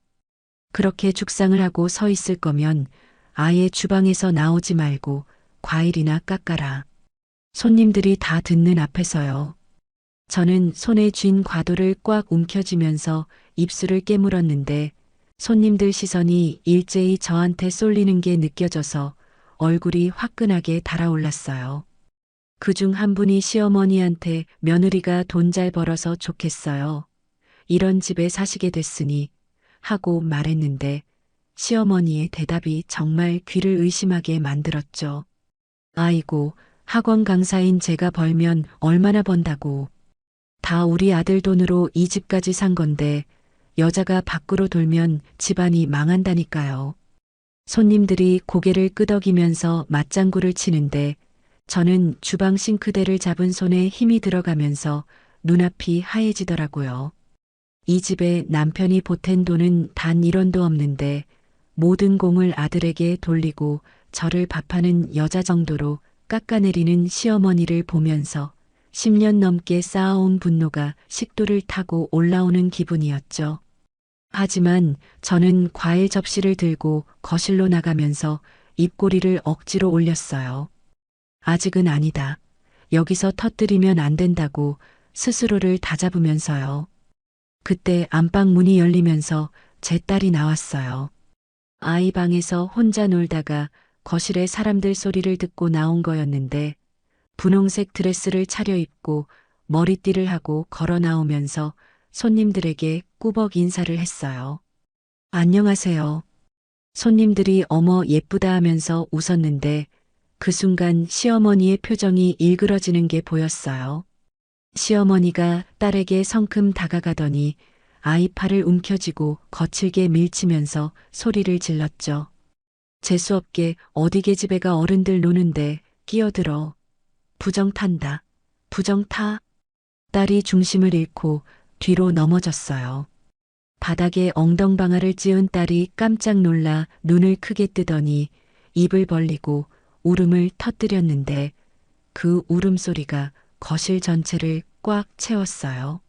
그렇게 죽상을 하고 서 있을 거면 아예 주방에서 나오지 말고 과일이나 깎아라. 손님들이 다 듣는 앞에서요. 저는 손에 쥔 과도를 꽉 움켜쥐면서 입술을 깨물었는데 손님들 시선이 일제히 저한테 쏠리는 게 느껴져서 얼굴이 화끈하게 달아올랐어요. 그중 한 분이 시어머니한테 며느리가 돈 잘 벌어서 좋겠어요. 이런 집에 사시게 됐으니 하고 말했는데 시어머니의 대답이 정말 귀를 의심하게 만들었죠. 아이고, 학원 강사인 제가 벌면 얼마나 번다고. 다 우리 아들 돈으로 이 집까지 산 건데 여자가 밖으로 돌면 집안이 망한다니까요. 손님들이 고개를 끄덕이면서 맞장구를 치는데 저는 주방 싱크대를 잡은 손에 힘이 들어가면서 눈앞이 하얘지더라고요. 이 집에 남편이 보탠 돈은 단 1원도 없는데 모든 공을 아들에게 돌리고 저를 밥하는 여자 정도로 깎아내리는 시어머니를 보면서 10년 넘게 쌓아온 분노가 식도를 타고 올라오는 기분이었죠. 하지만 저는 과일 접시를 들고 거실로 나가면서 입꼬리를 억지로 올렸어요. 아직은 아니다. 여기서 터뜨리면 안 된다고 스스로를 다잡으면서요. 그때 안방 문이 열리면서 제 딸이 나왔어요. 아이 방에서 혼자 놀다가 거실에 사람들 소리를 듣고 나온 거였는데 분홍색 드레스를 차려입고 머리띠를 하고 걸어 나오면서 손님들에게 꾸벅 인사를 했어요. 안녕하세요. 손님들이 어머 예쁘다 하면서 웃었는데 그 순간 시어머니의 표정이 일그러지는 게 보였어요. 시어머니가 딸에게 성큼 다가가더니 아이 팔을 움켜쥐고 거칠게 밀치면서 소리를 질렀죠. 재수없게 어디 계집애가 어른들 노는데 끼어들어. 부정 탄다. 부정 타. 딸이 중심을 잃고 뒤로 넘어졌어요. 바닥에 엉덩방아를 찧은 딸이 깜짝 놀라 눈을 크게 뜨더니 입을 벌리고 울음을 터뜨렸는데 그 울음소리가 거실 전체를 꽉 채웠어요.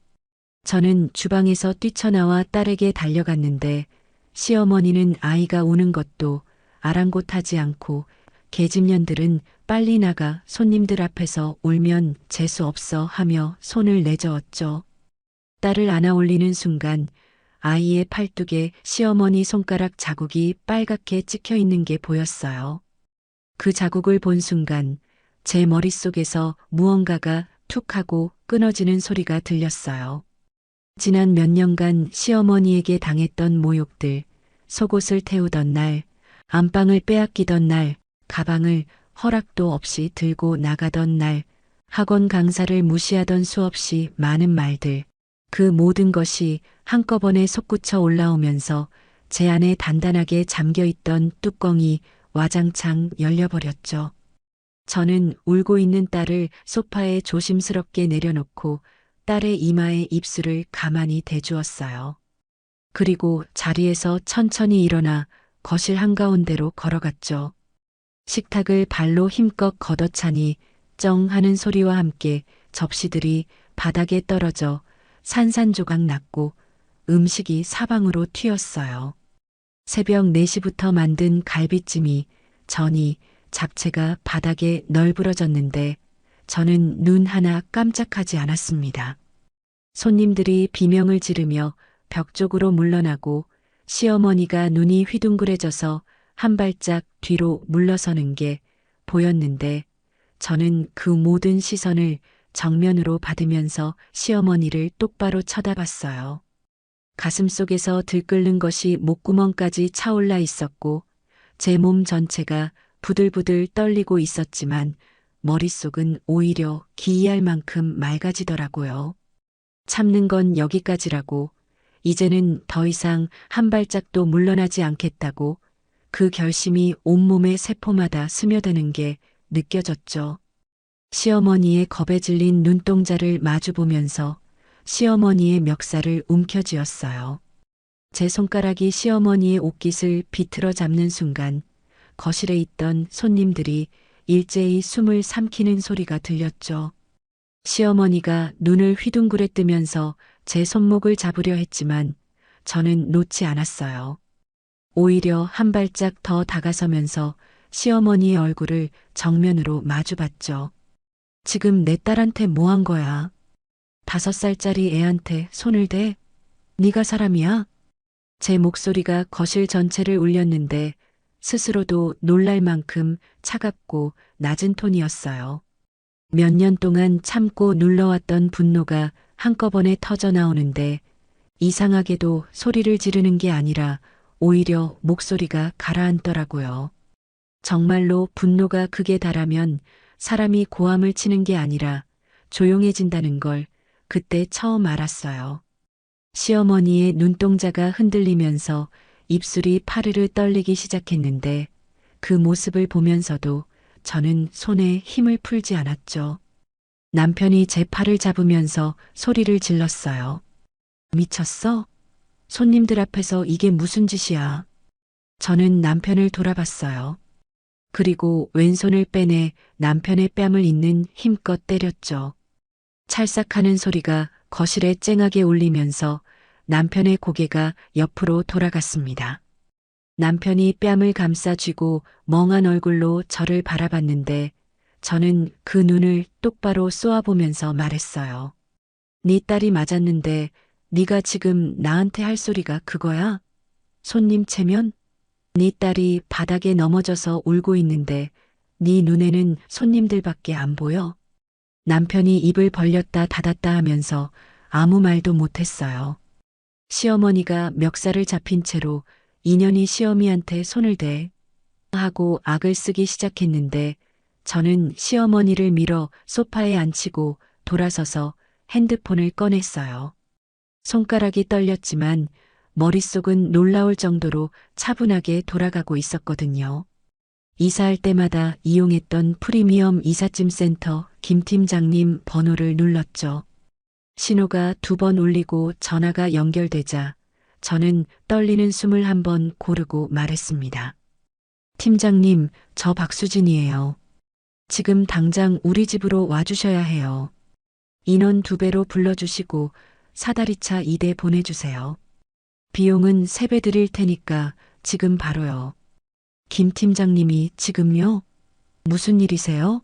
저는 주방에서 뛰쳐나와 딸에게 달려갔는데 시어머니는 아이가 우는 것도 아랑곳하지 않고 계집년들은 빨리 나가 손님들 앞에서 울면 재수 없어 하며 손을 내저었죠. 딸을 안아 올리는 순간 아이의 팔뚝에 시어머니 손가락 자국이 빨갛게 찍혀 있는 게 보였어요. 그 자국을 본 순간 제 머릿속에서 무언가가 툭 하고 끊어지는 소리가 들렸어요. 지난 몇 년간 시어머니에게 당했던 모욕들, 속옷을 태우던 날, 안방을 빼앗기던 날, 가방을 허락도 없이 들고 나가던 날, 학원 강사를 무시하던 수없이 많은 말들, 그 모든 것이 한꺼번에 솟구쳐 올라오면서 제 안에 단단하게 잠겨있던 뚜껑이 와장창 열려버렸죠. 저는 울고 있는 딸을 소파에 조심스럽게 내려놓고 딸의 이마에 입술을 가만히 대주었어요. 그리고 자리에서 천천히 일어나 거실 한가운데로 걸어갔죠. 식탁을 발로 힘껏 걷어차니 쩡 하는 소리와 함께 접시들이 바닥에 떨어져 산산조각 났고 음식이 사방으로 튀었어요. 새벽 4시부터 만든 갈비찜이, 전이, 잡채가 바닥에 널브러졌는데 저는 눈 하나 깜짝하지 않았습니다. 손님들이 비명을 지르며 벽 쪽으로 물러나고 시어머니가 눈이 휘둥그레져서 한 발짝 뒤로 물러서는 게 보였는데 저는 그 모든 시선을 정면으로 받으면서 시어머니를 똑바로 쳐다봤어요. 가슴속에서 들끓는 것이 목구멍까지 차올라 있었고 제 몸 전체가 부들부들 떨리고 있었지만 머릿속은 오히려 기이할 만큼 맑아지더라고요. 참는 건 여기까지라고, 이제는 더 이상 한 발짝도 물러나지 않겠다고 그 결심이 온몸의 세포마다 스며드는 게 느껴졌죠. 시어머니의 겁에 질린 눈동자를 마주보면서 시어머니의 멱살을 움켜쥐었어요. 제 손가락이 시어머니의 옷깃을 비틀어 잡는 순간 거실에 있던 손님들이 일제히 숨을 삼키는 소리가 들렸죠. 시어머니가 눈을 휘둥그레 뜨면서 제 손목을 잡으려 했지만 저는 놓지 않았어요. 오히려 한 발짝 더 다가서면서 시어머니의 얼굴을 정면으로 마주봤죠. 지금 내 딸한테 뭐 한 거야? 5살짜리 애한테 손을 대? 네가 사람이야? 제 목소리가 거실 전체를 울렸는데 스스로도 놀랄 만큼 차갑고 낮은 톤이었어요. 몇 년 동안 참고 눌러왔던 분노가 한꺼번에 터져 나오는데 이상하게도 소리를 지르는 게 아니라 오히려 목소리가 가라앉더라고요. 정말로 분노가 극에 달하면 사람이 고함을 치는 게 아니라 조용해진다는 걸 그때 처음 알았어요. 시어머니의 눈동자가 흔들리면서 입술이 파르르 떨리기 시작했는데 그 모습을 보면서도 저는 손에 힘을 풀지 않았죠. 남편이 제 팔을 잡으면서 소리를 질렀어요. 미쳤어? 손님들 앞에서 이게 무슨 짓이야? 저는 남편을 돌아봤어요. 그리고 왼손을 빼내 남편의 뺨을 잇는 힘껏 때렸죠. 찰싹하는 소리가 거실에 쨍하게 울리면서 남편의 고개가 옆으로 돌아갔습니다. 남편이 뺨을 감싸 쥐고 멍한 얼굴로 저를 바라봤는데 저는 그 눈을 똑바로 쏘아보면서 말했어요. 네 딸이 맞았는데 네가 지금 나한테 할 소리가 그거야? 손님 체면? 네 딸이 바닥에 넘어져서 울고 있는데 네 눈에는 손님들밖에 안 보여? 남편이 입을 벌렸다 닫았다 하면서 아무 말도 못했어요. 시어머니가 멱살을 잡힌 채로 인연이 시어미한테 손을 대 하고 악을 쓰기 시작했는데 저는 시어머니를 밀어 소파에 앉히고 돌아서서 핸드폰을 꺼냈어요. 손가락이 떨렸지만 머릿속은 놀라울 정도로 차분하게 돌아가고 있었거든요. 이사할 때마다 이용했던 프리미엄 이삿짐 센터 김 팀장님 번호를 눌렀죠. 신호가 2번 울리고 전화가 연결되자 저는 떨리는 숨을 한번 고르고 말했습니다. 팀장님, 저 박수진이에요. 지금 당장 우리 집으로 와주셔야 해요. 인원 2배로 불러주시고 사다리차 2대 보내주세요. 비용은 3배 드릴 테니까 지금 바로요. 김 팀장님이 지금요? 무슨 일이세요?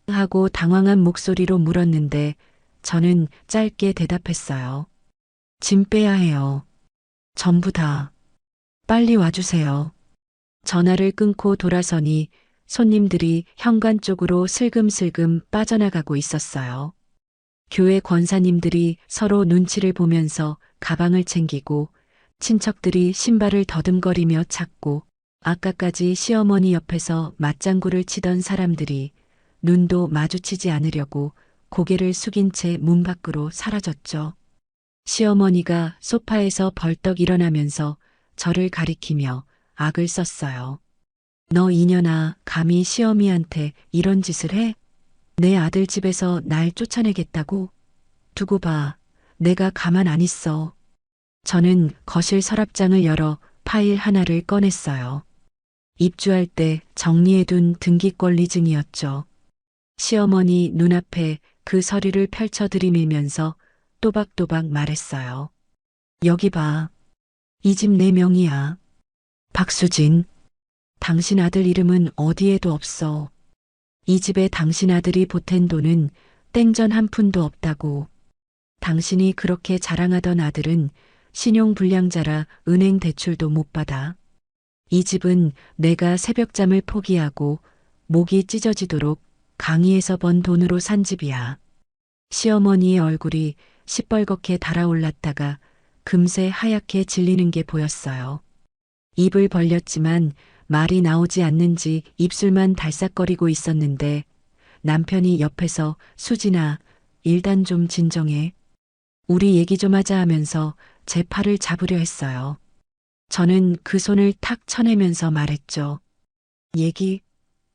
하고 당황한 목소리로 물었는데 저는 짧게 대답했어요. 짐 빼야 해요. 전부 다. 빨리 와주세요. 전화를 끊고 돌아서니 손님들이 현관 쪽으로 슬금슬금 빠져나가고 있었어요. 교회 권사님들이 서로 눈치를 보면서 가방을 챙기고 친척들이 신발을 더듬거리며 찾고 아까까지 시어머니 옆에서 맞장구를 치던 사람들이 눈도 마주치지 않으려고 고개를 숙인 채 문 밖으로 사라졌죠. 시어머니가 소파에서 벌떡 일어나면서 저를 가리키며 악을 썼어요. 너 이년아, 감히 시어미한테 이런 짓을 해? 내 아들 집에서 날 쫓아내겠다고? 두고 봐. 내가 가만 안 있어. 저는 거실 서랍장을 열어 파일 하나를 꺼냈어요. 입주할 때 정리해둔 등기권리증이었죠. 시어머니 눈앞에 그 서류를 펼쳐 들이밀면서 또박또박 말했어요. 여기 봐. 이 집 내 명의야. 박수진. 당신 아들 이름은 어디에도 없어. 이 집에 당신 아들이 보탠 돈은 땡전 한 푼도 없다고. 당신이 그렇게 자랑하던 아들은 신용불량자라 은행 대출도 못 받아. 이 집은 내가 새벽잠을 포기하고 목이 찢어지도록 강의에서 번 돈으로 산 집이야. 시어머니의 얼굴이 시뻘겋게 달아올랐다가 금세 하얗게 질리는 게 보였어요. 입을 벌렸지만 말이 나오지 않는지 입술만 달싹거리고 있었는데 남편이 옆에서 수진아, 일단 좀 진정해. 우리 얘기 좀 하자 하면서 제 팔을 잡으려 했어요. 저는 그 손을 탁 쳐내면서 말했죠. 얘기?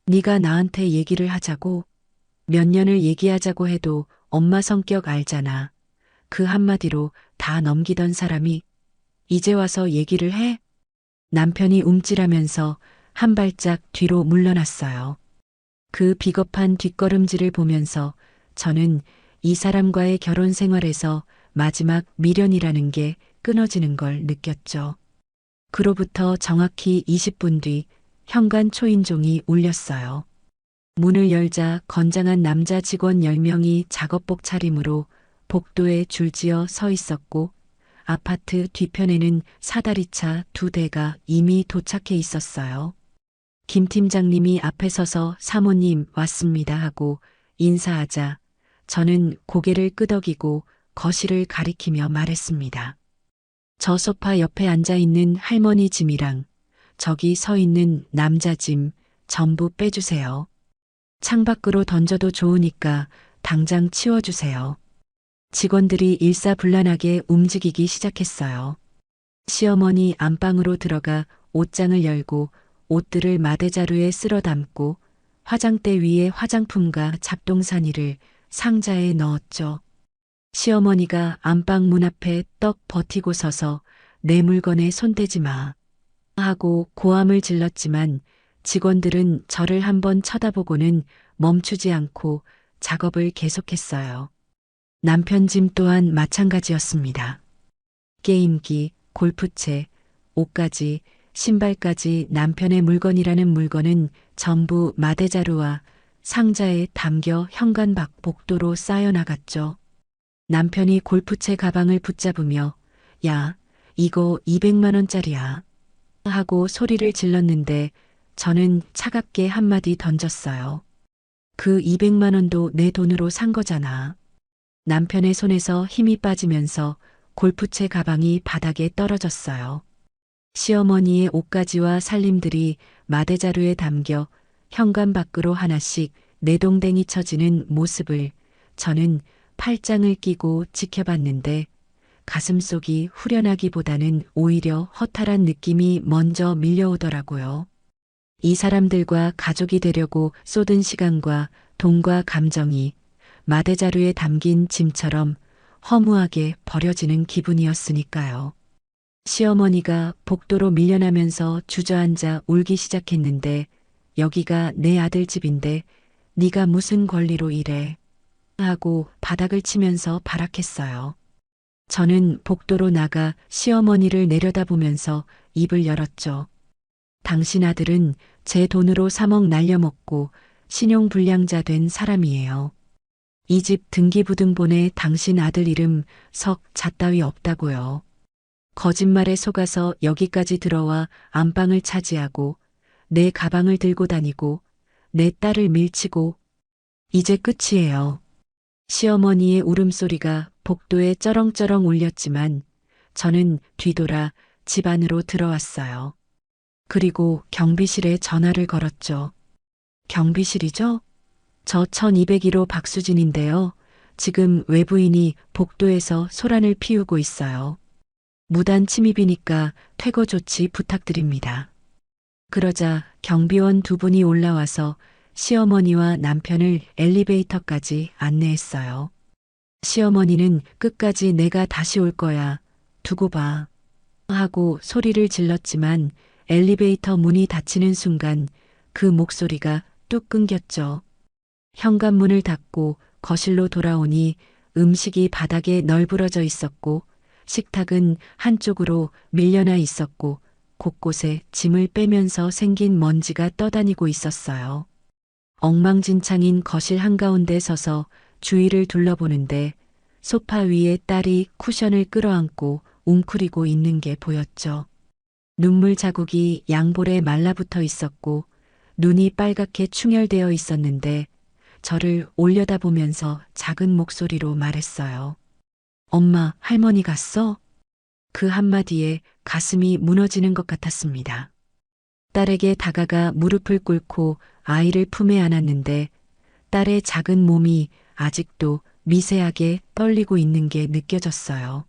네가 나한테 얘기를 하자고? 몇 년을 얘기하자고 해도 엄마 성격 알잖아. 그 한마디로 다 넘기던 사람이 이제 와서 얘기를 해? 남편이 움찔하면서 한 발짝 뒤로 물러났어요. 그 비겁한 뒷걸음질을 보면서 저는 이 사람과의 결혼 생활에서 마지막 미련이라는 게 끊어지는 걸 느꼈죠. 그로부터 정확히 20분 뒤 현관 초인종이 울렸어요. 문을 열자 건장한 남자 직원 10명이 작업복 차림으로 복도에 줄지어 서 있었고 아파트 뒤편에는 사다리차 2대가 이미 도착해 있었어요. 김 팀장님이 앞에 서서 사모님 왔습니다 하고 인사하자 저는 고개를 끄덕이고 거실을 가리키며 말했습니다. 저 소파 옆에 앉아있는 할머니 짐이랑 저기 서 있는 남자 짐 전부 빼주세요. 창밖으로 던져도 좋으니까 당장 치워주세요. 직원들이 일사불란하게 움직이기 시작했어요. 시어머니 안방으로 들어가 옷장을 열고 옷들을 마대자루에 쓸어 담고 화장대 위에 화장품과 잡동사니를 상자에 넣었죠. 시어머니가 안방 문 앞에 떡 버티고 서서 내 물건에 손대지 마 하고 고함을 질렀지만 직원들은 저를 한번 쳐다보고는 멈추지 않고 작업을 계속했어요. 남편 짐 또한 마찬가지였습니다. 게임기, 골프채, 옷까지, 신발까지 남편의 물건이라는 물건은 전부 마대자루와 상자에 담겨 현관 밖 복도로 쌓여나갔죠. 남편이 골프채 가방을 붙잡으며 야, 이거 200만 원짜리야 하고 소리를 질렀는데 저는 차갑게 한마디 던졌어요. 그 200만 원도 내 돈으로 산 거잖아. 남편의 손에서 힘이 빠지면서 골프채 가방이 바닥에 떨어졌어요. 시어머니의 옷가지와 살림들이 마대자루에 담겨 현관 밖으로 하나씩 내동댕이 쳐지는 모습을 저는 팔짱을 끼고 지켜봤는데 가슴속이 후련하기보다는 오히려 허탈한 느낌이 먼저 밀려오더라고요. 이 사람들과 가족이 되려고 쏟은 시간과 돈과 감정이 마대자루에 담긴 짐처럼 허무하게 버려지는 기분이었으니까요. 시어머니가 복도로 밀려나면서 주저앉아 울기 시작했는데 여기가 내 아들 집인데 네가 무슨 권리로 이래 하고 바닥을 치면서 발악했어요. 저는 복도로 나가 시어머니를 내려다보면서 입을 열었죠. 당신 아들은 제 돈으로 3억 날려먹고 신용불량자 된 사람이에요. 이 집 등기부등본에 당신 아들 이름 석 자 따위 없다고요. 거짓말에 속아서 여기까지 들어와 안방을 차지하고 내 가방을 들고 다니고 내 딸을 밀치고 이제 끝이에요. 시어머니의 울음소리가 복도에 쩌렁쩌렁 울렸지만 저는 뒤돌아 집 안으로 들어왔어요. 그리고 경비실에 전화를 걸었죠. 경비실이죠? 저 1201호 박수진인데요. 지금 외부인이 복도에서 소란을 피우고 있어요. 무단 침입이니까 퇴거 조치 부탁드립니다. 그러자 경비원 두 분이 올라와서 시어머니와 남편을 엘리베이터까지 안내했어요. 시어머니는 끝까지 내가 다시 올 거야. 두고 봐. 하고 소리를 질렀지만 엘리베이터 문이 닫히는 순간 그 목소리가 뚝 끊겼죠. 현관문을 닫고 거실로 돌아오니 음식이 바닥에 널브러져 있었고 식탁은 한쪽으로 밀려나 있었고 곳곳에 짐을 빼면서 생긴 먼지가 떠다니고 있었어요. 엉망진창인 거실 한가운데 서서 주위를 둘러보는데 소파 위에 딸이 쿠션을 끌어안고 웅크리고 있는 게 보였죠. 눈물 자국이 양볼에 말라붙어 있었고 눈이 빨갛게 충혈되어 있었는데 저를 올려다보면서 작은 목소리로 말했어요. 엄마, 할머니 갔어? 그 한마디에 가슴이 무너지는 것 같았습니다. 딸에게 다가가 무릎을 꿇고 아이를 품에 안았는데 딸의 작은 몸이 아직도 미세하게 떨리고 있는 게 느껴졌어요.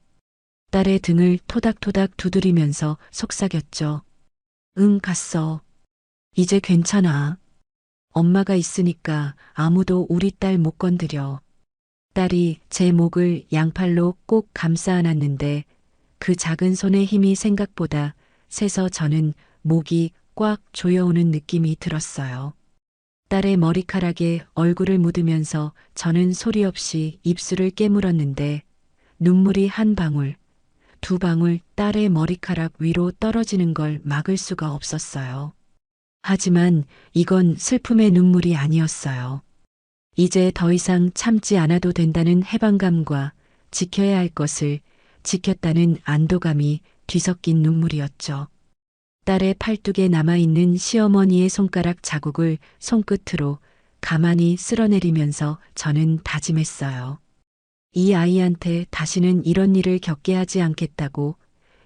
딸의 등을 토닥토닥 두드리면서 속삭였죠. 응, 갔어. 이제 괜찮아. 엄마가 있으니까 아무도 우리 딸 못 건드려. 딸이 제 목을 양팔로 꼭 감싸 안았는데 그 작은 손의 힘이 생각보다 세서 저는 목이 꽉 조여오는 느낌이 들었어요. 딸의 머리카락에 얼굴을 묻으면서 저는 소리 없이 입술을 깨물었는데 눈물이 한 방울, 두 방울 딸의 머리카락 위로 떨어지는 걸 막을 수가 없었어요. 하지만 이건 슬픔의 눈물이 아니었어요. 이제 더 이상 참지 않아도 된다는 해방감과 지켜야 할 것을 지켰다는 안도감이 뒤섞인 눈물이었죠. 딸의 팔뚝에 남아있는 시어머니의 손가락 자국을 손끝으로 가만히 쓸어내리면서 저는 다짐했어요. 이 아이한테 다시는 이런 일을 겪게 하지 않겠다고,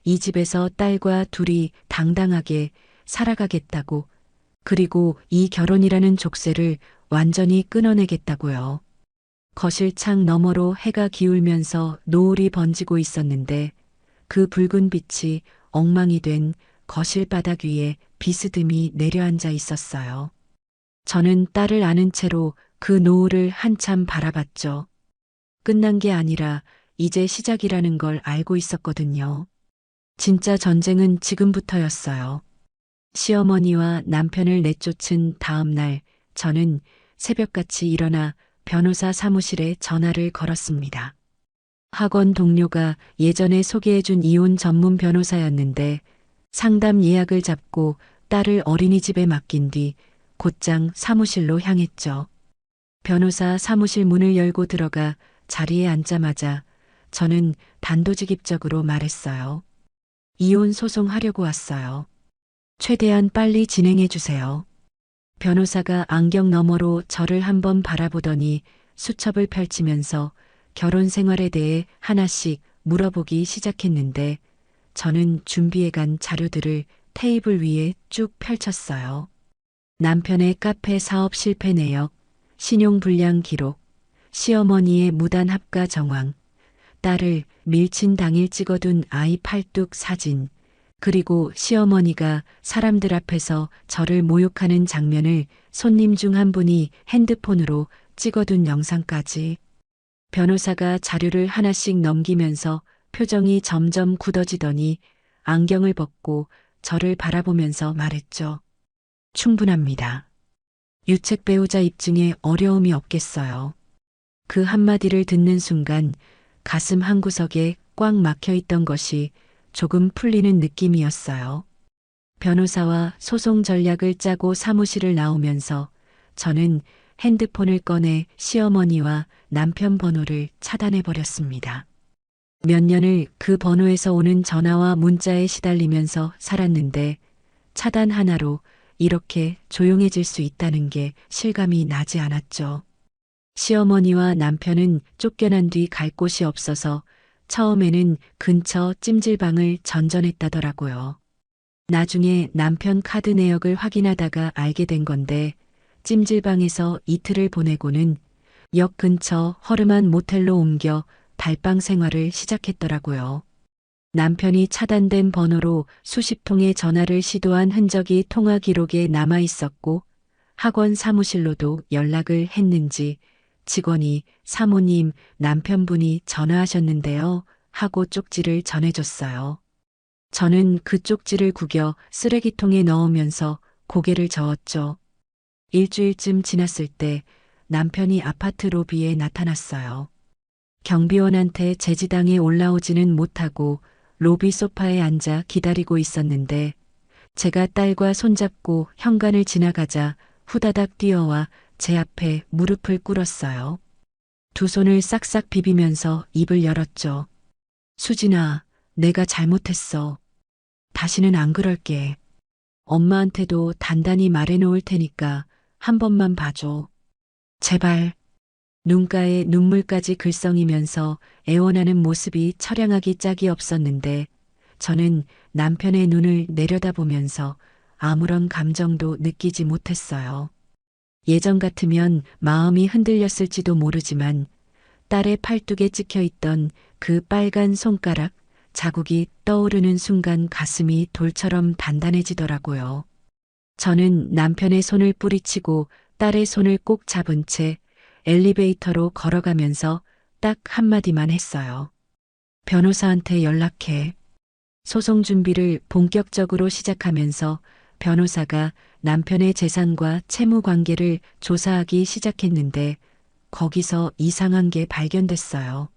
이 집에서 딸과 둘이 당당하게 살아가겠다고, 그리고 이 결혼이라는 족쇄를 완전히 끊어내겠다고요. 거실 창 너머로 해가 기울면서 노을이 번지고 있었는데 그 붉은 빛이 엉망이 된 거실 바닥 위에 비스듬히 내려앉아 있었어요. 저는 딸을 안은 채로 그 노을을 한참 바라봤죠. 끝난 게 아니라 이제 시작이라는 걸 알고 있었거든요. 진짜 전쟁은 지금부터였어요. 시어머니와 남편을 내쫓은 다음 날 저는 새벽같이 일어나 변호사 사무실에 전화를 걸었습니다. 학원 동료가 예전에 소개해준 이혼 전문 변호사였는데 상담 예약을 잡고 딸을 어린이집에 맡긴 뒤 곧장 사무실로 향했죠. 변호사 사무실 문을 열고 들어가 자리에 앉자마자 저는 단도직입적으로 말했어요. 이혼 소송하려고 왔어요. 최대한 빨리 진행해 주세요. 변호사가 안경 너머로 저를 한번 바라보더니 수첩을 펼치면서 결혼 생활에 대해 하나씩 물어보기 시작했는데 저는 준비해간 자료들을 테이블 위에 쭉 펼쳤어요. 남편의 카페 사업 실패 내역, 신용불량 기록, 시어머니의 무단 합가 정황, 딸을 밀친 당일 찍어둔 아이 팔뚝 사진, 그리고 시어머니가 사람들 앞에서 저를 모욕하는 장면을 손님 중 한 분이 핸드폰으로 찍어둔 영상까지. 변호사가 자료를 하나씩 넘기면서 표정이 점점 굳어지더니 안경을 벗고 저를 바라보면서 말했죠. 충분합니다. 유책 배우자 입증에 어려움이 없겠어요. 그 한마디를 듣는 순간 가슴 한구석에 꽉 막혀 있던 것이 조금 풀리는 느낌이었어요. 변호사와 소송 전략을 짜고 사무실을 나오면서 저는 핸드폰을 꺼내 시어머니와 남편 번호를 차단해 버렸습니다. 몇 년을 그 번호에서 오는 전화와 문자에 시달리면서 살았는데 차단 하나로 이렇게 조용해질 수 있다는 게 실감이 나지 않았죠. 시어머니와 남편은 쫓겨난 뒤 갈 곳이 없어서 처음에는 근처 찜질방을 전전했다더라고요. 나중에 남편 카드 내역을 확인하다가 알게 된 건데 찜질방에서 이틀을 보내고는 역 근처 허름한 모텔로 옮겨 달방 생활을 시작했더라고요. 남편이 차단된 번호로 수십 통의 전화를 시도한 흔적이 통화 기록에 남아 있었고 학원 사무실로도 연락을 했는지 직원이 사모님 남편분이 전화하셨는데요 하고 쪽지를 전해줬어요. 저는 그 쪽지를 구겨 쓰레기통에 넣으면서 고개를 저었죠. 일주일쯤 지났을 때 남편이 아파트 로비에 나타났어요. 경비원한테 제지당에 올라오지는 못하고 로비 소파에 앉아 기다리고 있었는데 제가 딸과 손잡고 현관을 지나가자 후다닥 뛰어와 제 앞에 무릎을 꿇었어요. 두 손을 싹싹 비비면서 입을 열었죠. 수진아, 내가 잘못했어. 다시는 안 그럴게. 엄마한테도 단단히 말해놓을 테니까 한 번만 봐줘. 제발. 눈가에 눈물까지 글썽이면서 애원하는 모습이 처량하기 짝이 없었는데 저는 남편의 눈을 내려다보면서 아무런 감정도 느끼지 못했어요. 예전 같으면 마음이 흔들렸을지도 모르지만 딸의 팔뚝에 찍혀 있던 그 빨간 손가락 자국이 떠오르는 순간 가슴이 돌처럼 단단해지더라고요. 저는 남편의 손을 뿌리치고 딸의 손을 꼭 잡은 채 엘리베이터로 걸어가면서 딱 한마디만 했어요. 변호사한테 연락해. 소송 준비를 본격적으로 시작하면서 변호사가 남편의 재산과 채무 관계를 조사하기 시작했는데 거기서 이상한 게 발견됐어요.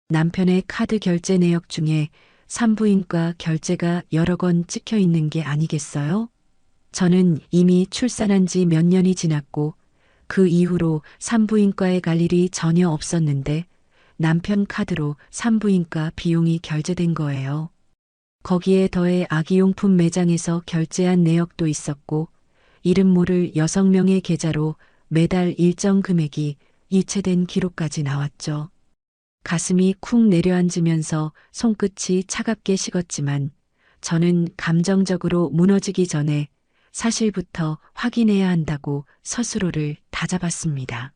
남편의 카드 결제 내역 중에 산부인과 결제가 여러 건 찍혀 있는 게 아니겠어요? 저는 이미 출산한 지 몇 년이 지났고 그 이후로 산부인과에 갈 일이 전혀 없었는데 남편 카드로 산부인과 비용이 결제된 거예요. 거기에 더해 아기용품 매장에서 결제한 내역도 있었고 이름 모를 6명의 계좌로 매달 일정 금액이 이체된 기록까지 나왔죠. 가슴이 쿵 내려앉으면서 손끝이 차갑게 식었지만 저는 감정적으로 무너지기 전에 사실부터 확인해야 한다고 스스로를 다잡았습니다.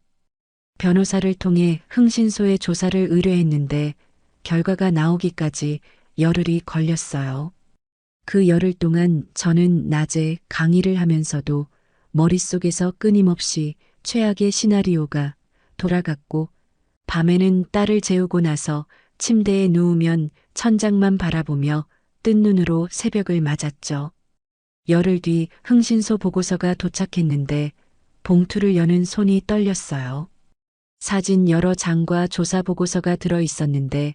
변호사를 통해 흥신소에 조사를 의뢰했는데 결과가 나오기까지 열흘이 걸렸어요. 그 열흘 동안 저는 낮에 강의를 하면서도 머릿속에서 끊임없이 최악의 시나리오가 돌아갔고 밤에는 딸을 재우고 나서 침대에 누우면 천장만 바라보며 뜬 눈으로 새벽을 맞았죠. 열흘 뒤 흥신소 보고서가 도착했는데 봉투를 여는 손이 떨렸어요. 사진 여러 장과 조사 보고서가 들어 있었는데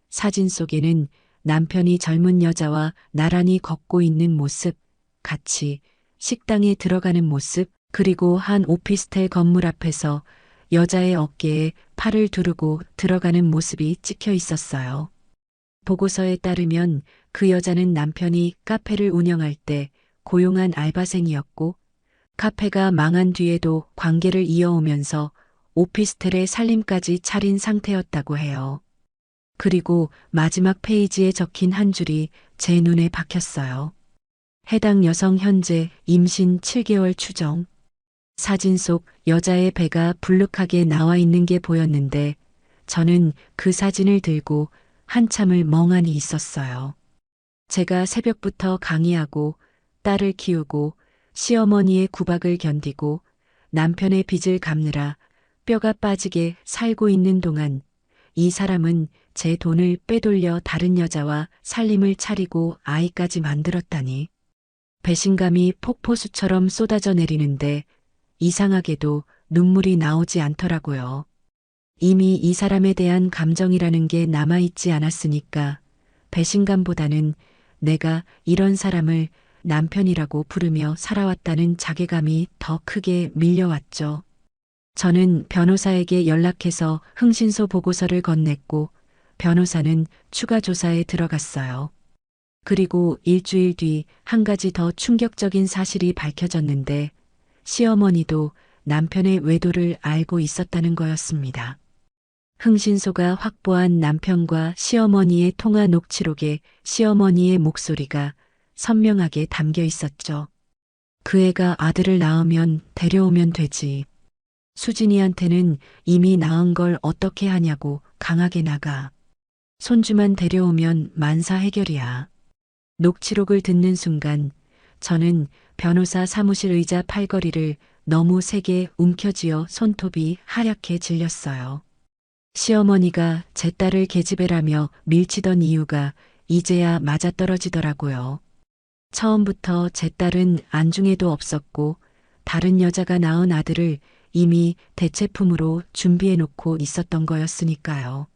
사진 속에는 남편이 젊은 여자와 나란히 걷고 있는 모습, 같이 식당에 들어가는 모습, 그리고 한 오피스텔 건물 앞에서 여자의 어깨에 팔을 두르고 들어가는 모습이 찍혀 있었어요. 보고서에 따르면 그 여자는 남편이 카페를 운영할 때 고용한 알바생이었고 카페가 망한 뒤에도 관계를 이어오면서 오피스텔의 살림까지 차린 상태였다고 해요. 그리고 마지막 페이지에 적힌 한 줄이 제 눈에 박혔어요. 해당 여성 현재 임신 7개월 추정. 사진 속 여자의 배가 불룩하게 나와 있는 게 보였는데 저는 그 사진을 들고 한참을 멍하니 있었어요. 제가 새벽부터 강의하고 딸을 키우고 시어머니의 구박을 견디고 남편의 빚을 갚느라 뼈가 빠지게 살고 있는 동안 이 사람은 제 돈을 빼돌려 다른 여자와 살림을 차리고 아이까지 만들었다니. 배신감이 폭포수처럼 쏟아져 내리는데 이상하게도 눈물이 나오지 않더라고요. 이미 이 사람에 대한 감정이라는 게 남아있지 않았으니까 배신감보다는 내가 이런 사람을 남편이라고 부르며 살아왔다는 자괴감이 더 크게 밀려왔죠. 저는 변호사에게 연락해서 흥신소 보고서를 건넸고 변호사는 추가 조사에 들어갔어요. 그리고 일주일 뒤 한 가지 더 충격적인 사실이 밝혀졌는데 시어머니도 남편의 외도를 알고 있었다는 거였습니다. 흥신소가 확보한 남편과 시어머니의 통화 녹취록에 시어머니의 목소리가 선명하게 담겨 있었죠. 그 애가 아들을 낳으면 데려오면 되지. 수진이한테는 이미 낳은 걸 어떻게 하냐고 강하게 나가. 손주만 데려오면 만사 해결이야. 녹취록을 듣는 순간 저는 변호사 사무실 의자 팔걸이를 너무 세게 움켜쥐어 손톱이 하얗게 질렸어요. 시어머니가 제 딸을 계집애라며 밀치던 이유가 이제야 맞아떨어지더라고요. 처음부터 제 딸은 안중에도 없었고 다른 여자가 낳은 아들을 이미 대체품으로 준비해놓고 있었던 거였으니까요.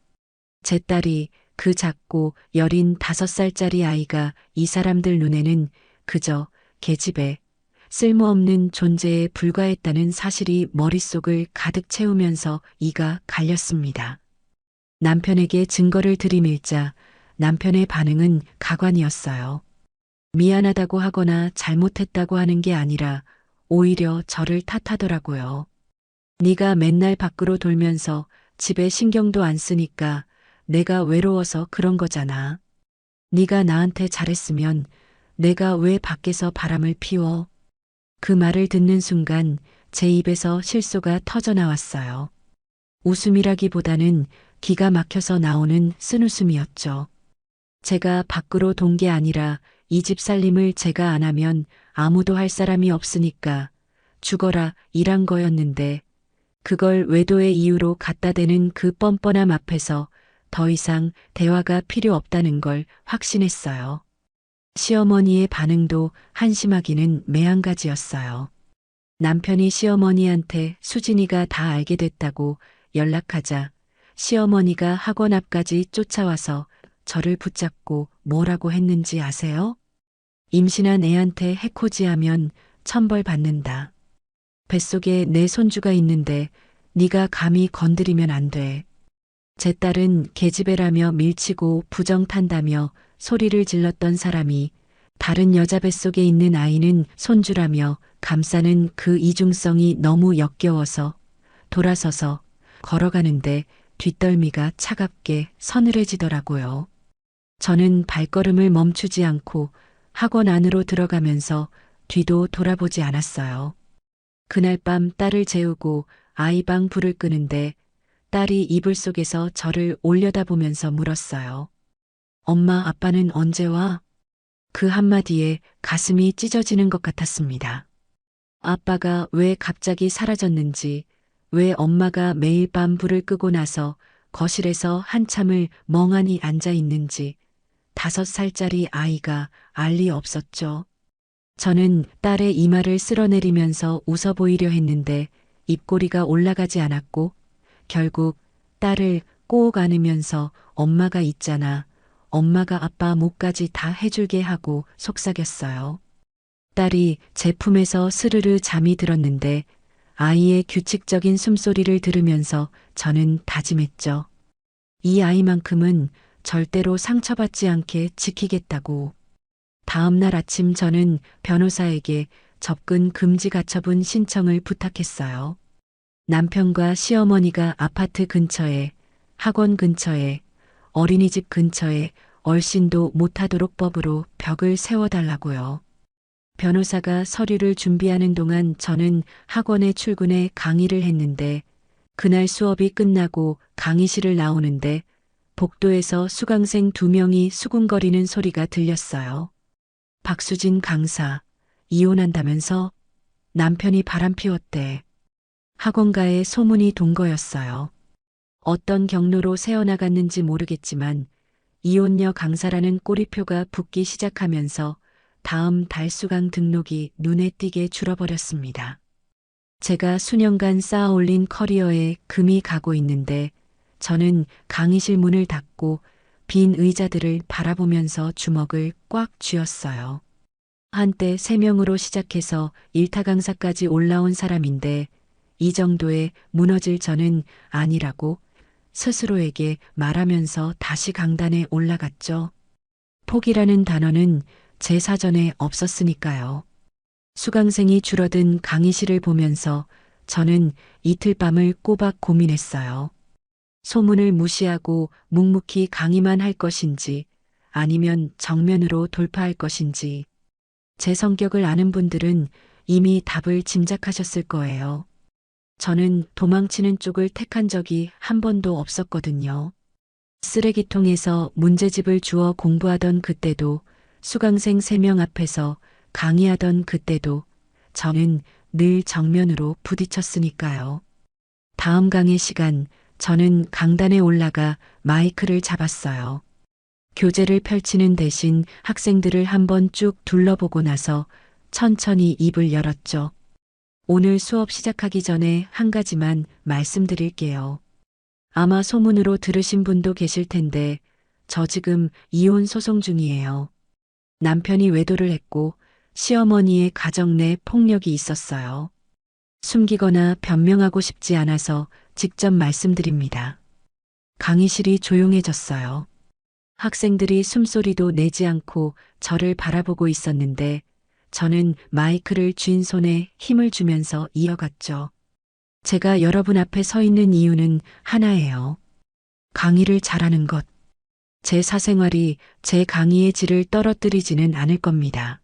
제 딸이 그 작고 여린 5살짜리 아이가 이 사람들 눈에는 그저 계집애, 쓸모없는 존재에 불과했다는 사실이 머릿속을 가득 채우면서 이가 갈렸습니다. 남편에게 증거를 들이밀자 남편의 반응은 가관이었어요. 미안하다고 하거나 잘못했다고 하는 게 아니라 오히려 저를 탓하더라고요. 네가 맨날 밖으로 돌면서 집에 신경도 안 쓰니까 내가 외로워서 그런 거잖아. 네가 나한테 잘했으면 내가 왜 밖에서 바람을 피워? 그 말을 듣는 순간 제 입에서 실소가 터져 나왔어요. 웃음이라기보다는 기가 막혀서 나오는 쓴웃음이었죠. 제가 밖으로 돈 게 아니라 이 집 살림을 제가 안 하면 아무도 할 사람이 없으니까 죽어라 일한 거였는데 그걸 외도의 이유로 갖다 대는 그 뻔뻔함 앞에서 더 이상 대화가 필요 없다는 걸 확신했어요. 시어머니의 반응도 한심하기는 매한가지였어요. 남편이 시어머니한테 수진이가 다 알게 됐다고 연락하자 시어머니가 학원 앞까지 쫓아와서 저를 붙잡고 뭐라고 했는지 아세요? 임신한 애한테 해코지하면 천벌 받는다. 뱃속에 내 손주가 있는데 네가 감히 건드리면 안 돼. 제 딸은 계집애라며 밀치고 부정탄다며 소리를 질렀던 사람이 다른 여자 뱃속에 있는 아이는 손주라며 감싸는 그 이중성이 너무 역겨워서 돌아서서 걸어가는데 뒷덜미가 차갑게 서늘해지더라고요. 저는 발걸음을 멈추지 않고 학원 안으로 들어가면서 뒤도 돌아보지 않았어요. 그날 밤 딸을 재우고 아이방 불을 끄는데 딸이 이불 속에서 저를 올려다보면서 물었어요. 엄마, 아빠는 언제 와? 그 한마디에 가슴이 찢어지는 것 같았습니다. 아빠가 왜 갑자기 사라졌는지, 왜 엄마가 매일 밤 불을 끄고 나서 거실에서 한참을 멍하니 앉아 있는지 5살짜리 아이가 알 리 없었죠. 저는 딸의 이마를 쓸어내리면서 웃어 보이려 했는데 입꼬리가 올라가지 않았고 결국 딸을 꼭 안으면서 엄마가 있잖아. 엄마가 아빠 목까지 다 해줄게 하고 속삭였어요. 딸이 제 품에서 스르르 잠이 들었는데 아이의 규칙적인 숨소리를 들으면서 저는 다짐했죠. 이 아이만큼은 절대로 상처받지 않게 지키겠다고. 다음 날 아침 저는 변호사에게 접근 금지 가처분 신청을 부탁했어요. 남편과 시어머니가 아파트 근처에, 학원 근처에, 어린이집 근처에 얼씬도 못하도록 법으로 벽을 세워달라고요. 변호사가 서류를 준비하는 동안 저는 학원에 출근해 강의를 했는데 그날 수업이 끝나고 강의실을 나오는데 복도에서 수강생 2명이 수군거리는 소리가 들렸어요. 박수진 강사, 이혼한다면서 남편이 바람피웠대. 학원가에 소문이 돈 거였어요. 어떤 경로로 새어나갔는지 모르겠지만 이혼녀 강사라는 꼬리표가 붙기 시작하면서 다음 달 수강 등록이 눈에 띄게 줄어버렸습니다. 제가 수년간 쌓아올린 커리어에 금이 가고 있는데 저는 강의실 문을 닫고 빈 의자들을 바라보면서 주먹을 꽉 쥐었어요. 한때 3명으로 시작해서 일타 강사까지 올라온 사람인데 이 정도에 무너질 저는 아니라고 스스로에게 말하면서 다시 강단에 올라갔죠. 포기라는 단어는 제 사전에 없었으니까요. 수강생이 줄어든 강의실을 보면서 저는 이틀 밤을 꼬박 고민했어요. 소문을 무시하고 묵묵히 강의만 할 것인지 아니면 정면으로 돌파할 것인지. 제 성격을 아는 분들은 이미 답을 짐작하셨을 거예요. 저는 도망치는 쪽을 택한 적이 한 번도 없었거든요. 쓰레기통에서 문제집을 주워 공부하던 그때도 수강생 3명 앞에서 강의하던 그때도 저는 늘 정면으로 부딪혔으니까요. 다음 강의 시간 저는 강단에 올라가 마이크를 잡았어요. 교재를 펼치는 대신 학생들을 한번 쭉 둘러보고 나서 천천히 입을 열었죠. 오늘 수업 시작하기 전에 한 가지만 말씀드릴게요. 아마 소문으로 들으신 분도 계실 텐데 저 지금 이혼 소송 중이에요. 남편이 외도를 했고 시어머니의 가정 내 폭력이 있었어요. 숨기거나 변명하고 싶지 않아서 직접 말씀드립니다. 강의실이 조용해졌어요. 학생들이 숨소리도 내지 않고 저를 바라보고 있었는데 저는 마이크를 쥔 손에 힘을 주면서 이어갔죠. 제가 여러분 앞에 서 있는 이유는 하나예요. 강의를 잘하는 것. 제 사생활이 제 강의의 질을 떨어뜨리지는 않을 겁니다.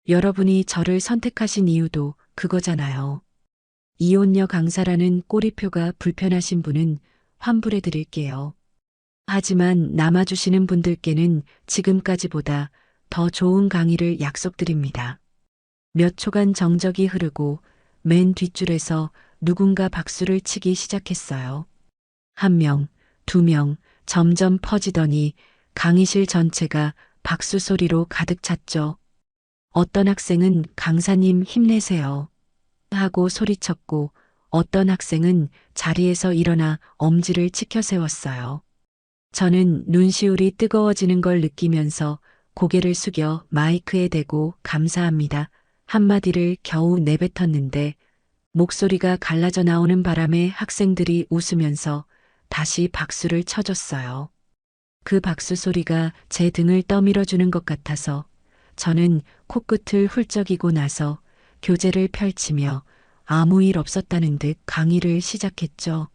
여러분이 저를 선택하신 이유도 그거잖아요. 이혼녀 강사라는 꼬리표가 불편하신 분은 환불해 드릴게요. 하지만 남아주시는 분들께는 지금까지보다 더 좋은 강의를 약속드립니다. 몇 초간 정적이 흐르고 맨 뒷줄에서 누군가 박수를 치기 시작했어요. 1명, 2명, 점점 퍼지더니 강의실 전체가 박수 소리로 가득 찼죠. 어떤 학생은 강사님 힘내세요 하고 소리쳤고 어떤 학생은 자리에서 일어나 엄지를 치켜 세웠어요. 저는 눈시울이 뜨거워지는 걸 느끼면서 고개를 숙여 마이크에 대고 감사합니다 한마디를 겨우 내뱉었는데 목소리가 갈라져 나오는 바람에 학생들이 웃으면서 다시 박수를 쳐줬어요. 그 박수 소리가 제 등을 떠밀어주는 것 같아서 저는 코끝을 훌쩍이고 나서 교재를 펼치며 아무 일 없었다는 듯 강의를 시작했죠.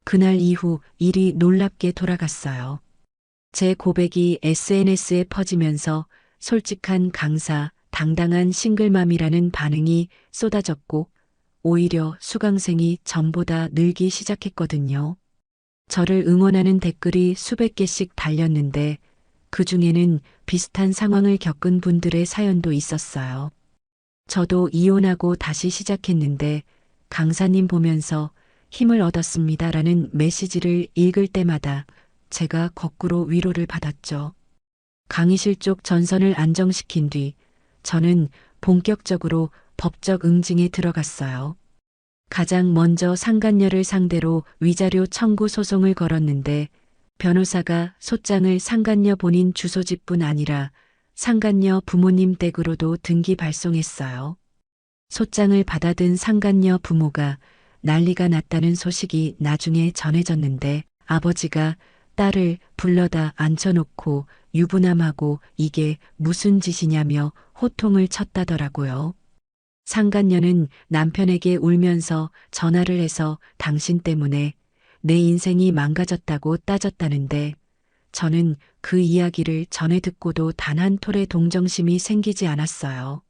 그날 이후 일이 놀랍게 돌아갔어요. 제 고백이 SNS에 퍼지면서 솔직한 강사, 당당한 싱글맘이라는 반응이 쏟아졌고 오히려 수강생이 전보다 늘기 시작했거든요. 저를 응원하는 댓글이 수백 개씩 달렸는데 그 중에는 비슷한 상황을 겪은 분들의 사연도 있었어요. 저도 이혼하고 다시 시작했는데 강사님 보면서 힘을 얻었습니다라는 메시지를 읽을 때마다 제가 거꾸로 위로를 받았죠. 강의실 쪽 전선을 안정시킨 뒤 저는 본격적으로 법적 응징에 들어갔어요. 가장 먼저 상간녀를 상대로 위자료 청구 소송을 걸었는데 변호사가 소장을 상간녀 본인 주소집뿐 아니라 상간녀 부모님 댁으로도 등기 발송했어요. 소장을 받아든 상간녀 부모가 난리가 났다는 소식이 나중에 전해졌는데 아버지가 딸을 불러다 앉혀놓고 유부남하고 이게 무슨 짓이냐며 호통을 쳤다더라고요. 상간녀는 남편에게 울면서 전화를 해서 당신 때문에 내 인생이 망가졌다고 따졌다는데 저는 그 이야기를 전해 듣고도 단 한 톨의 동정심이 생기지 않았어요.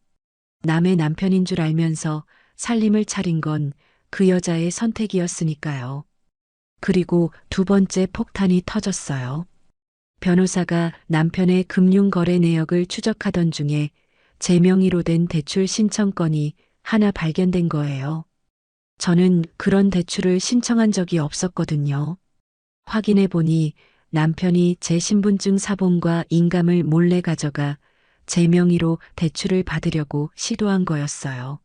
남의 남편인 줄 알면서 살림을 차린 건 그 여자의 선택이었으니까요. 그리고 두 번째 폭탄이 터졌어요. 변호사가 남편의 금융거래 내역을 추적하던 중에 제 명의로 된 대출 신청건이 하나 발견된 거예요. 저는 그런 대출을 신청한 적이 없었거든요. 확인해 보니 남편이 제 신분증 사본과 인감을 몰래 가져가 제 명의로 대출을 받으려고 시도한 거였어요.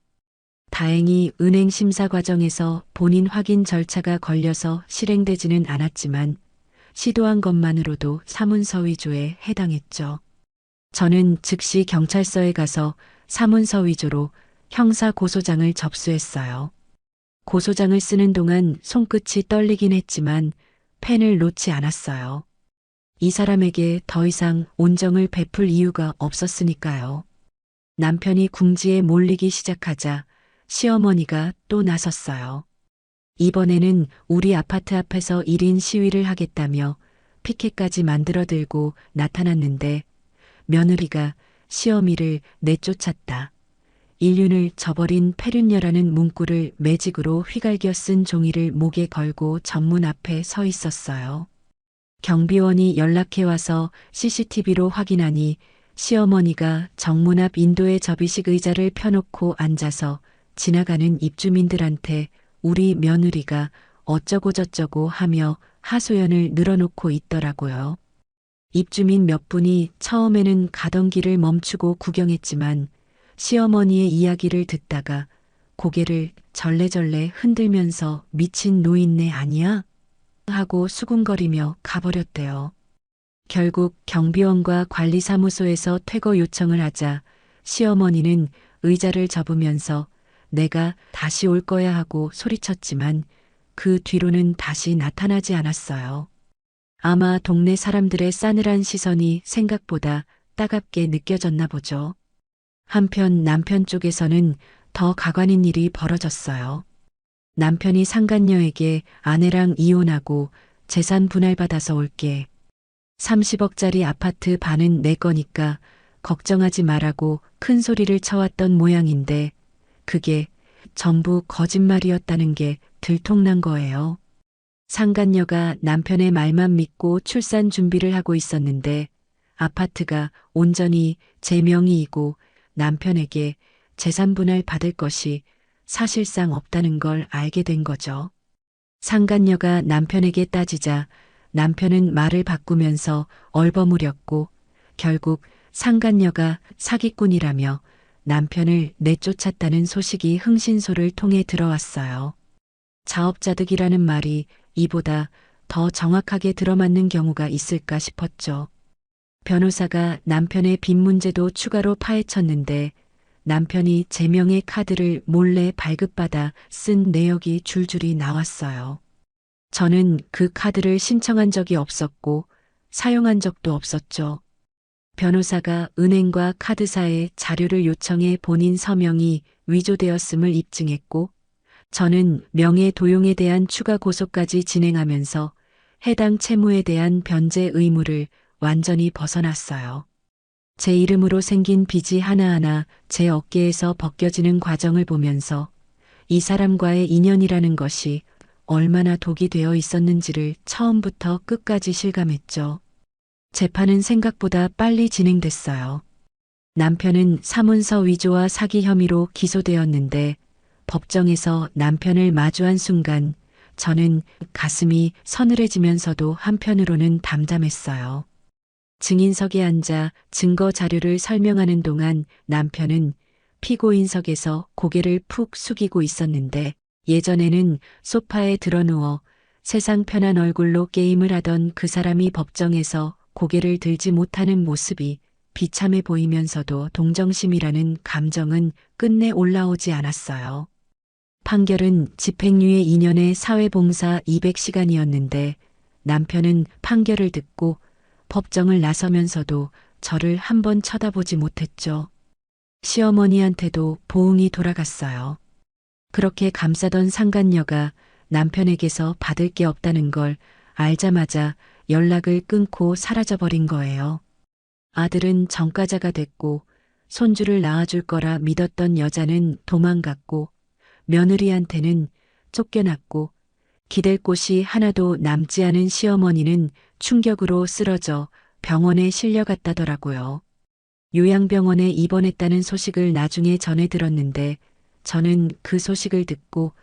다행히 은행 심사 과정에서 본인 확인 절차가 걸려서 실행되지는 않았지만 시도한 것만으로도 사문서 위조에 해당했죠. 저는 즉시 경찰서에 가서 사문서 위조로 형사 고소장을 접수했어요. 고소장을 쓰는 동안 손끝이 떨리긴 했지만 펜을 놓지 않았어요. 이 사람에게 더 이상 온정을 베풀 이유가 없었으니까요. 남편이 궁지에 몰리기 시작하자 시어머니가 또 나섰어요. 이번에는 우리 아파트 앞에서 1인 시위를 하겠다며 피켓까지 만들어 들고 나타났는데 며느리가 시어미를 내쫓았다. 인륜을 저버린 패륜녀라는 문구를 매직으로 휘갈겨 쓴 종이를 목에 걸고 전문 앞에 서 있었어요. 경비원이 연락해 와서 CCTV로 확인하니 시어머니가 정문 앞 인도의 접이식 의자를 펴놓고 앉아서 지나가는 입주민들한테 우리 며느리가 어쩌고저쩌고 하며 하소연을 늘어놓고 있더라고요. 입주민 몇 분이 처음에는 가던 길을 멈추고 구경했지만 시어머니의 이야기를 듣다가 고개를 절레절레 흔들면서 미친 노인네 아니야? 하고 수군거리며 가버렸대요. 결국 경비원과 관리사무소에서 퇴거 요청을 하자 시어머니는 의자를 접으면서 내가 다시 올 거야 하고 소리쳤지만 그 뒤로는 다시 나타나지 않았어요. 아마 동네 사람들의 싸늘한 시선이 생각보다 따갑게 느껴졌나 보죠. 한편 남편 쪽에서는 더 가관인 일이 벌어졌어요. 남편이 상간녀에게 아내랑 이혼하고 재산 분할받아서 올게. 30억짜리 아파트 반은 내 거니까 걱정하지 말라고 큰 소리를 쳐왔던 모양인데 그게 전부 거짓말이었다는 게 들통난 거예요. 상간녀가 남편의 말만 믿고 출산 준비를 하고 있었는데 아파트가 온전히 제 명의이고 남편에게 재산 분할 받을 것이 사실상 없다는 걸 알게 된 거죠. 상간녀가 남편에게 따지자 남편은 말을 바꾸면서 얼버무렸고 결국 상간녀가 사기꾼이라며 남편을 내쫓았다는 소식이 흥신소를 통해 들어왔어요. 자업자득이라는 말이 이보다 더 정확하게 들어맞는 경우가 있을까 싶었죠. 변호사가 남편의 빚 문제도 추가로 파헤쳤는데 남편이 제 명의 카드를 몰래 발급받아 쓴 내역이 줄줄이 나왔어요. 저는 그 카드를 신청한 적이 없었고 사용한 적도 없었죠. 변호사가 은행과 카드사에 자료를 요청해 본인 서명이 위조되었음을 입증했고 저는 명예 도용에 대한 추가 고소까지 진행하면서 해당 채무에 대한 변제 의무를 완전히 벗어났어요. 제 이름으로 생긴 빚이 하나하나 제 어깨에서 벗겨지는 과정을 보면서 이 사람과의 인연이라는 것이 얼마나 독이 되어 있었는지를 처음부터 끝까지 실감했죠. 재판은 생각보다 빨리 진행됐어요. 남편은 사문서 위조와 사기 혐의로 기소되었는데 법정에서 남편을 마주한 순간 저는 가슴이 서늘해지면서도 한편으로는 담담했어요. 증인석에 앉아 증거 자료를 설명하는 동안 남편은 피고인석에서 고개를 푹 숙이고 있었는데 예전에는 소파에 드러누워 세상 편한 얼굴로 게임을 하던 그 사람이 법정에서 고개를 들지 못하는 모습이 비참해 보이면서도 동정심이라는 감정은 끝내 올라오지 않았어요. 판결은 집행유예 2년에 사회봉사 200시간이었는데 남편은 판결을 듣고 법정을 나서면서도 저를 한 번 쳐다보지 못했죠. 시어머니한테도 보응이 돌아갔어요. 그렇게 감싸던 상간녀가 남편에게서 받을 게 없다는 걸 알자마자 연락을 끊고 사라져버린 거예요. 아들은 전과자가 됐고 손주를 낳아줄 거라 믿었던 여자는 도망갔고 며느리한테는 쫓겨났고 기댈 곳이 하나도 남지 않은 시어머니는 충격으로 쓰러져 병원에 실려갔다더라고요. 요양병원에 입원했다는 소식을 나중에 전해 들었는데 저는 그 소식을 듣고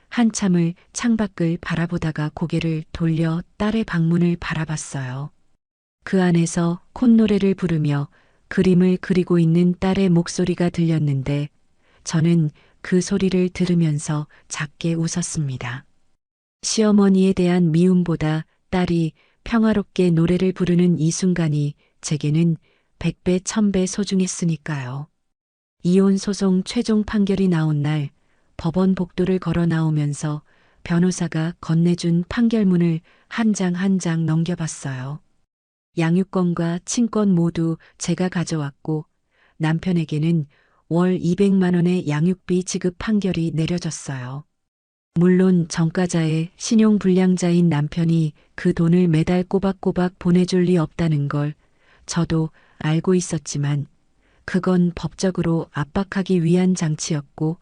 한참을 창밖을 바라보다가 고개를 돌려 딸의 방문을 바라봤어요. 그 안에서 콧노래를 부르며 그림을 그리고 있는 딸의 목소리가 들렸는데 저는 그 소리를 들으면서 작게 웃었습니다. 시어머니에 대한 미움보다 딸이 평화롭게 노래를 부르는 이 순간이 제게는 100배, 1000배 소중했으니까요. 이혼 소송 최종 판결이 나온 날 법원 복도를 걸어 나오면서 변호사가 건네준 판결문을 한 장 한 장 넘겨봤어요. 양육권과 친권 모두 제가 가져왔고 남편에게는 월 200만 원의 양육비 지급 판결이 내려졌어요. 물론 전과자의 신용불량자인 남편이 그 돈을 매달 꼬박꼬박 보내줄 리 없다는 걸 저도 알고 있었지만 그건 법적으로 압박하기 위한 장치였고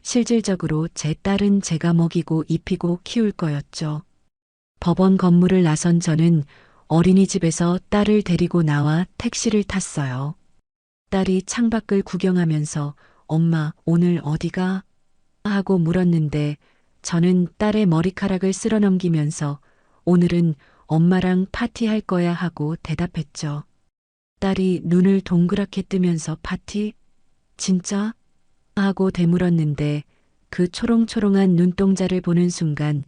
실질적으로 제 딸은 제가 먹이고 입히고 키울 거였죠. 법원 건물을 나선 저는 어린이집에서 딸을 데리고 나와 택시를 탔어요. 딸이 창밖을 구경하면서 엄마 오늘 어디가? 하고 물었는데 저는 딸의 머리카락을 쓸어넘기면서 오늘은 엄마랑 파티할 거야 하고 대답했죠. 딸이 눈을 동그랗게 뜨면서 파티? 진짜? 하고 되물었는데 그 초롱초롱한 눈동자를 보는 순간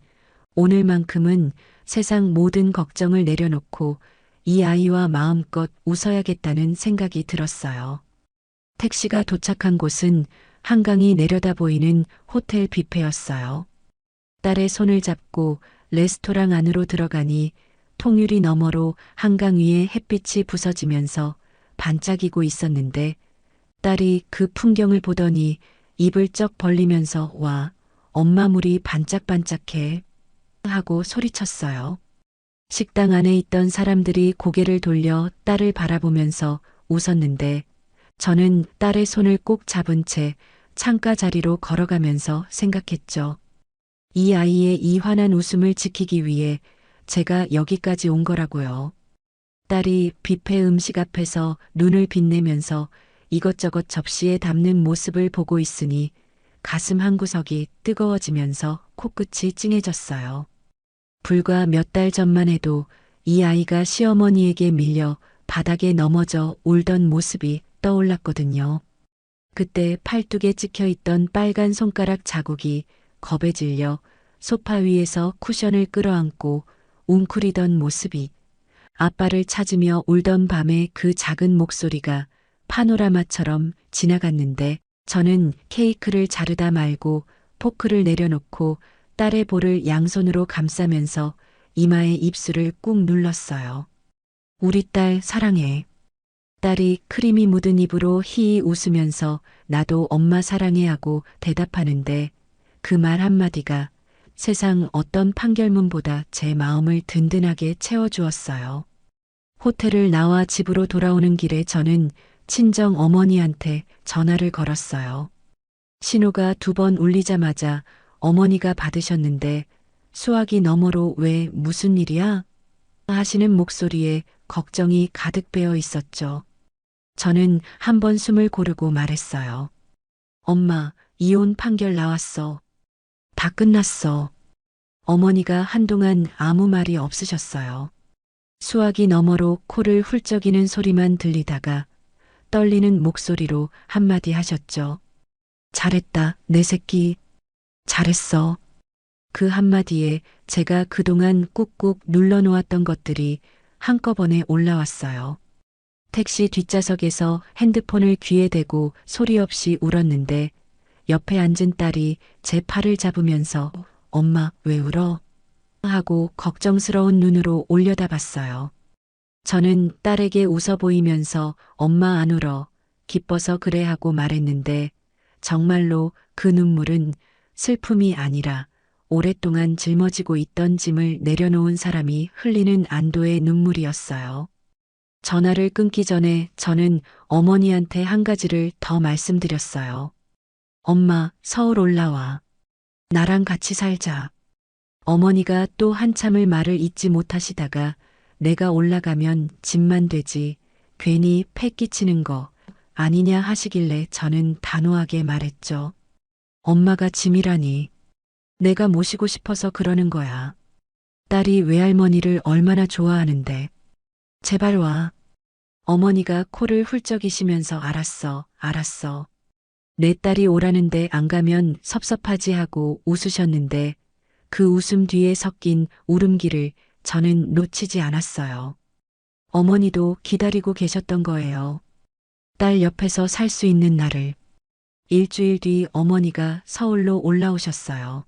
오늘만큼은 세상 모든 걱정을 내려놓고 이 아이와 마음껏 웃어야겠다는 생각이 들었어요. 택시가 도착한 곳은 한강이 내려다 보이는 호텔 뷔페였어요. 딸의 손을 잡고 레스토랑 안으로 들어가니 통유리 너머로 한강 위에 햇빛이 부서지면서 반짝이고 있었는데 딸이 그 풍경을 보더니 입을 쩍 벌리면서 와, 엄마 물이 반짝반짝해 하고 소리쳤어요. 식당 안에 있던 사람들이 고개를 돌려 딸을 바라보면서 웃었는데 저는 딸의 손을 꼭 잡은 채 창가 자리로 걸어가면서 생각했죠. 이 아이의 이 환한 웃음을 지키기 위해 제가 여기까지 온 거라고요. 딸이 뷔페 음식 앞에서 눈을 빛내면서 이것저것 접시에 담는 모습을 보고 있으니 가슴 한구석이 뜨거워지면서 코끝이 찡해졌어요. 불과 몇 달 전만 해도 이 아이가 시어머니에게 밀려 바닥에 넘어져 울던 모습이 떠올랐거든요. 그때 팔뚝에 찍혀 있던 빨간 손가락 자국이 겁에 질려 소파 위에서 쿠션을 끌어안고 웅크리던 모습이 아빠를 찾으며 울던 밤의 그 작은 목소리가 파노라마처럼 지나갔는데 저는 케이크를 자르다 말고 포크를 내려놓고 딸의 볼을 양손으로 감싸면서 이마에 입술을 꾹 눌렀어요. 우리 딸 사랑해. 딸이 크림이 묻은 입으로 히히 웃으면서 나도 엄마 사랑해 하고 대답하는데 그 말 한마디가 세상 어떤 판결문보다 제 마음을 든든하게 채워주었어요. 호텔을 나와 집으로 돌아오는 길에 저는 친정 어머니한테 전화를 걸었어요. 신호가 2번 울리자마자 어머니가 받으셨는데 수화기 너머로 왜 무슨 일이야? 하시는 목소리에 걱정이 가득 배어 있었죠. 저는 한 번 숨을 고르고 말했어요. 엄마, 이혼 판결 나왔어. 다 끝났어. 어머니가 한동안 아무 말이 없으셨어요. 수화기 너머로 코를 훌쩍이는 소리만 들리다가 떨리는 목소리로 한마디 하셨죠. 잘했다, 내 새끼. 잘했어. 그 한마디에 제가 그동안 꾹꾹 눌러놓았던 것들이 한꺼번에 올라왔어요. 택시 뒷좌석에서 핸드폰을 귀에 대고 소리 없이 울었는데 옆에 앉은 딸이 제 팔을 잡으면서 엄마 왜 울어? 하고 걱정스러운 눈으로 올려다봤어요. 저는 딸에게 웃어 보이면서 엄마 안 울어. 기뻐서 그래 하고 말했는데 정말로 그 눈물은 슬픔이 아니라 오랫동안 짊어지고 있던 짐을 내려놓은 사람이 흘리는 안도의 눈물이었어요. 전화를 끊기 전에 저는 어머니한테 한 가지를 더 말씀드렸어요. 엄마, 서울 올라와. 나랑 같이 살자. 어머니가 또 한참을 말을 잇지 못하시다가 내가 올라가면 짐만 되지 괜히 패 끼치는 거 아니냐 하시길래 저는 단호하게 말했죠. 엄마가 짐이라니. 내가 모시고 싶어서 그러는 거야. 딸이 외할머니를 얼마나 좋아하는데. 제발 와. 어머니가 코를 훌쩍이시면서 알았어, 알았어. 내 딸이 오라는데 안 가면 섭섭하지 하고 웃으셨는데 그 웃음 뒤에 섞인 울음기를 저는 놓치지 않았어요. 어머니도 기다리고 계셨던 거예요. 딸 옆에서 살 수 있는 날을. 일주일 뒤 어머니가 서울로 올라오셨어요.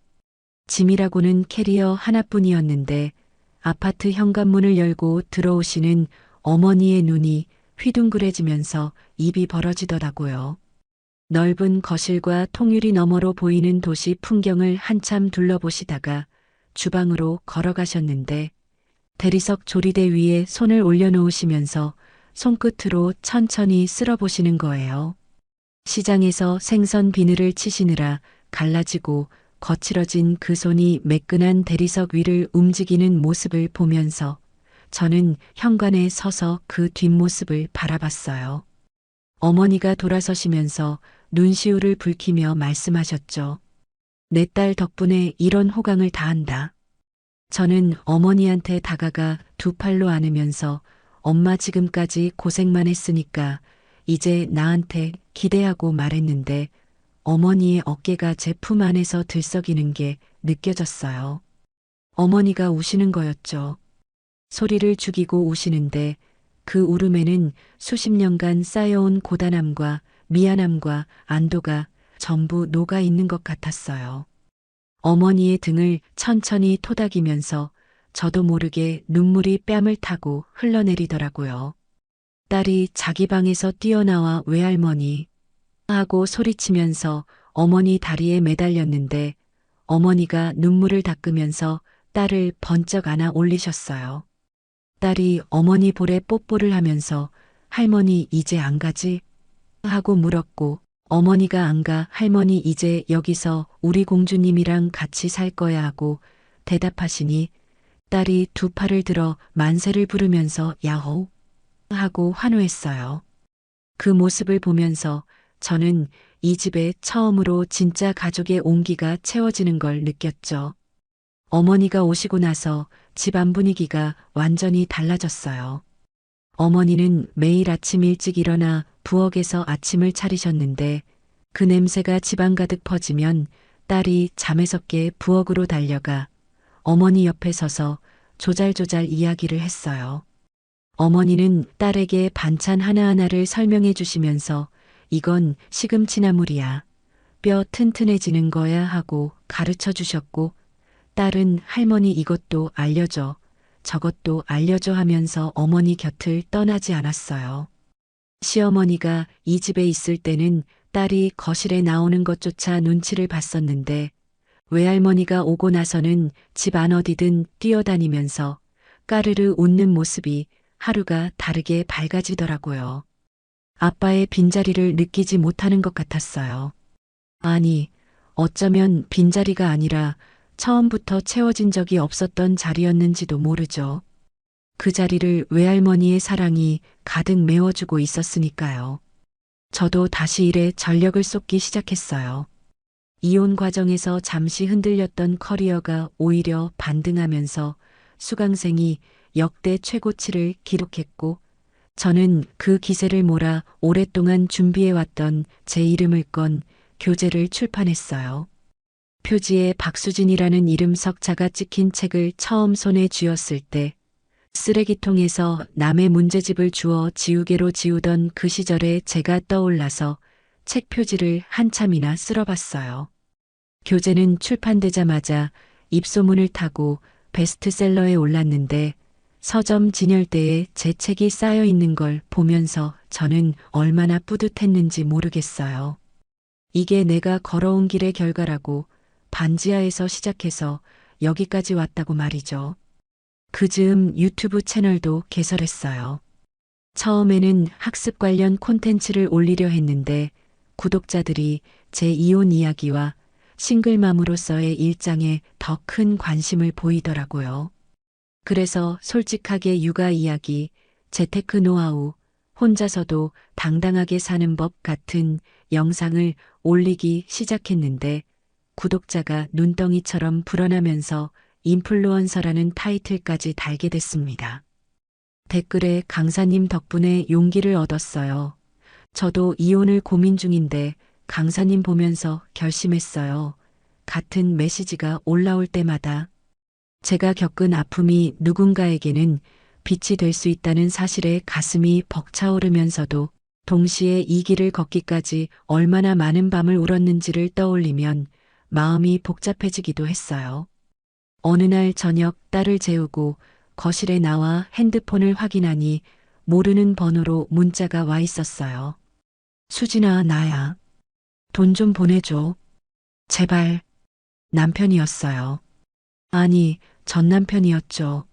짐이라고는 캐리어 하나뿐이었는데 아파트 현관문을 열고 들어오시는 어머니의 눈이 휘둥그레지면서 입이 벌어지더라고요. 넓은 거실과 통유리 너머로 보이는 도시 풍경을 한참 둘러보시다가 주방으로 걸어가셨는데 대리석 조리대 위에 손을 올려놓으시면서 손끝으로 천천히 쓸어보시는 거예요. 시장에서 생선 비늘을 치시느라 갈라지고 거칠어진 그 손이 매끈한 대리석 위를 움직이는 모습을 보면서 저는 현관에 서서 그 뒷모습을 바라봤어요. 어머니가 돌아서시면서 눈시울을 붉히며 말씀하셨죠. 내 딸 덕분에 이런 호강을 다한다. 저는 어머니한테 다가가 두 팔로 안으면서 엄마 지금까지 고생만 했으니까 이제 나한테 기대하고 말했는데 어머니의 어깨가 제 품 안에서 들썩이는 게 느껴졌어요. 어머니가 우시는 거였죠. 소리를 죽이고 우시는데 그 울음에는 수십 년간 쌓여온 고단함과 미안함과 안도가 전부 녹아 있는 것 같았어요. 어머니의 등을 천천히 토닥이면서 저도 모르게 눈물이 뺨을 타고 흘러내리더라고요. 딸이 자기 방에서 뛰어나와 외할머니 하고 소리치면서 어머니 다리에 매달렸는데 어머니가 눈물을 닦으면서 딸을 번쩍 안아 올리셨어요. 딸이 어머니 볼에 뽀뽀를 하면서 할머니 이제 안 가지? 하고 물었고 어머니가 안 가 할머니 이제 여기서 우리 공주님이랑 같이 살 거야 하고 대답하시니 딸이 두 팔을 들어 만세를 부르면서 야호 하고 환호했어요. 그 모습을 보면서 저는 이 집에 처음으로 진짜 가족의 온기가 채워지는 걸 느꼈죠. 어머니가 오시고 나서 집안 분위기가 완전히 달라졌어요. 어머니는 매일 아침 일찍 일어나 부엌에서 아침을 차리셨는데 그 냄새가 집안 가득 퍼지면 딸이 잠에서 깨 부엌으로 달려가 어머니 옆에 서서 조잘조잘 이야기를 했어요. 어머니는 딸에게 반찬 하나하나를 설명해 주시면서 이건 시금치나물이야. 뼈 튼튼해지는 거야 하고 가르쳐 주셨고 딸은 할머니 이것도 알려줘. 저것도 알려줘 하면서 어머니 곁을 떠나지 않았어요. 시어머니가 이 집에 있을 때는 딸이 거실에 나오는 것조차 눈치를 봤었는데 외할머니가 오고 나서는 집 안 어디든 뛰어다니면서 까르르 웃는 모습이 하루가 다르게 밝아지더라고요. 아빠의 빈자리를 느끼지 못하는 것 같았어요. 아니, 어쩌면 빈자리가 아니라 처음부터 채워진 적이 없었던 자리였는지도 모르죠. 그 자리를 외할머니의 사랑이 가득 메워주고 있었으니까요. 저도 다시 일에 전력을 쏟기 시작했어요. 이혼 과정에서 잠시 흔들렸던 커리어가 오히려 반등하면서 수강생이 역대 최고치를 기록했고 저는 그 기세를 몰아 오랫동안 준비해왔던 제 이름을 건 교재를 출판했어요. 표지에 박수진이라는 이름 석자가 찍힌 책을 처음 손에 쥐었을 때 쓰레기통에서 남의 문제집을 주워 지우개로 지우던 그 시절에 제가 떠올라서 책 표지를 한참이나 쓸어봤어요. 교재는 출판되자마자 입소문을 타고 베스트셀러에 올랐는데 서점 진열대에 제 책이 쌓여 있는 걸 보면서 저는 얼마나 뿌듯했는지 모르겠어요. 이게 내가 걸어온 길의 결과라고, 반지하에서 시작해서 여기까지 왔다고 말이죠. 그 즈음 유튜브 채널도 개설했어요. 처음에는 학습 관련 콘텐츠를 올리려 했는데 구독자들이 제 이혼 이야기와 싱글맘으로서의 일장에 더 큰 관심을 보이더라고요. 그래서 솔직하게 육아 이야기, 재테크 노하우, 혼자서도 당당하게 사는 법 같은 영상을 올리기 시작했는데 구독자가 눈덩이처럼 불어나면서 인플루언서라는 타이틀까지 달게 됐습니다. 댓글에 강사님 덕분에 용기를 얻었어요. 저도 이혼을 고민 중인데 강사님 보면서 결심했어요. 같은 메시지가 올라올 때마다 제가 겪은 아픔이 누군가에게는 빛이 될 수 있다는 사실에 가슴이 벅차오르면서도 동시에 이 길을 걷기까지 얼마나 많은 밤을 울었는지를 떠올리면 마음이 복잡해지기도 했어요. 어느 날 저녁 딸을 재우고 거실에 나와 핸드폰을 확인하니 모르는 번호로 문자가 와 있었어요. 수진아, 나야. 돈 좀 보내줘. 제발. 남편이었어요. 아니, 전 남편이었죠.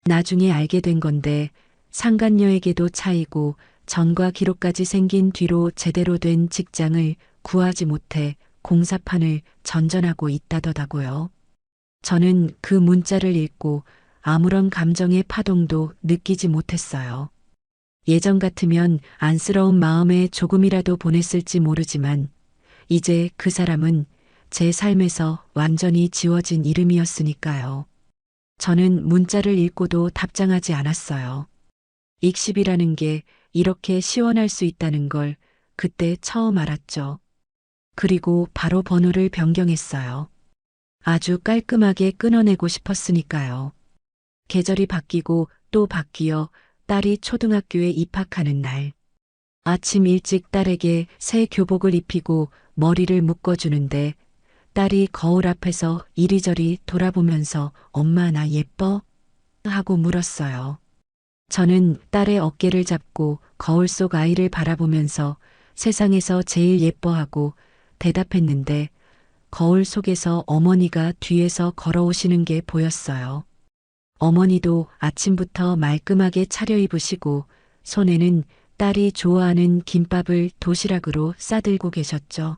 나중에 알게 된 건데 상간녀에게도 차이고 전과 기록까지 생긴 뒤로 제대로 된 직장을 구하지 못해 공사판을 전전하고 있다더라고요. 저는 그 문자를 읽고 아무런 감정의 파동도 느끼지 못했어요. 예전 같으면 안쓰러운 마음에 조금이라도 보냈을지 모르지만 이제 그 사람은 제 삶에서 완전히 지워진 이름이었으니까요. 저는 문자를 읽고도 답장하지 않았어요. 익십이라는 게 이렇게 시원할 수 있다는 걸 그때 처음 알았죠. 그리고 바로 번호를 변경했어요. 아주 깔끔하게 끊어내고 싶었으니까요. 계절이 바뀌고 또 바뀌어 딸이 초등학교에 입학하는 날. 아침 일찍 딸에게 새 교복을 입히고 머리를 묶어주는데 딸이 거울 앞에서 이리저리 돌아보면서 엄마 나 예뻐? 하고 물었어요. 저는 딸의 어깨를 잡고 거울 속 아이를 바라보면서 세상에서 제일 예뻐하고 대답했는데 거울 속에서 어머니가 뒤에서 걸어오시는 게 보였어요. 어머니도 아침부터 말끔하게 차려입으시고 손에는 딸이 좋아하는 김밥을 도시락으로 싸들고 계셨죠.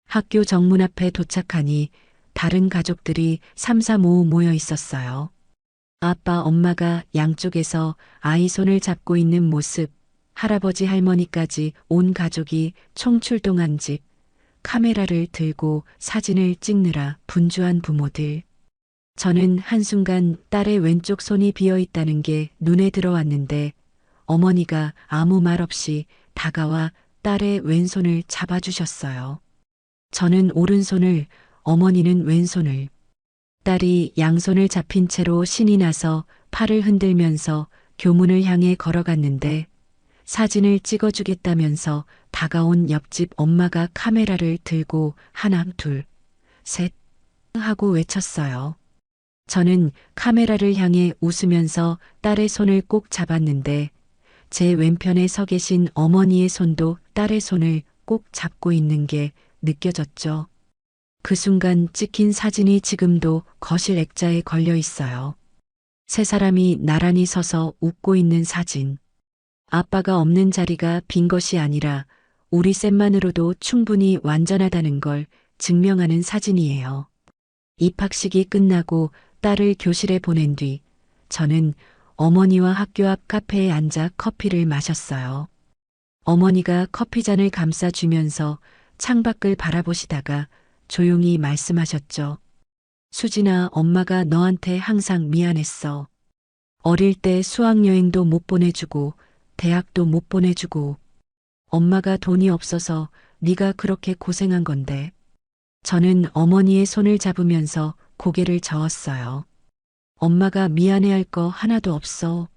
학교 정문 앞에 도착하니 다른 가족들이 삼삼오오 모여 있었어요. 아빠, 엄마가 양쪽에서 아이 손을 잡고 있는 모습, 할아버지, 할머니까지 온 가족이 총출동한 집, 카메라를 들고 사진을 찍느라 분주한 부모들. 저는 한순간 딸의 왼쪽 손이 비어 있다는 게 눈에 들어왔는데 어머니가 아무 말 없이 다가와 딸의 왼손을 잡아주셨어요. 저는 오른손을, 어머니는 왼손을. 딸이 양손을 잡힌 채로 신이 나서 팔을 흔들면서 교문을 향해 걸어갔는데 사진을 찍어주겠다면서 다가온 옆집 엄마가 카메라를 들고 하나, 둘, 셋 하고 외쳤어요. 저는 카메라를 향해 웃으면서 딸의 손을 꼭 잡았는데 제 왼편에 서 계신 어머니의 손도 딸의 손을 꼭 잡고 있는 게 느껴졌죠. 그 순간 찍힌 사진이 지금도 거실 액자에 걸려 있어요. 세 사람이 나란히 서서 웃고 있는 사진. 아빠가 없는 자리가 빈 것이 아니라 우리 셋만으로도 충분히 완전하다는 걸 증명하는 사진이에요. 입학식이 끝나고 딸을 교실에 보낸 뒤 저는 어머니와 학교 앞 카페에 앉아 커피를 마셨어요. 어머니가 커피잔을 감싸주면서 창밖을 바라보시다가 조용히 말씀하셨죠. 수진아, 엄마가 너한테 항상 미안했어. 어릴 때 수학여행도 못 보내주고 대학도 못 보내주고 엄마가 돈이 없어서 네가 그렇게 고생한 건데. 저는 어머니의 손을 잡으면서 고개를 저었어요. 엄마가 미안해할 거 하나도 없어.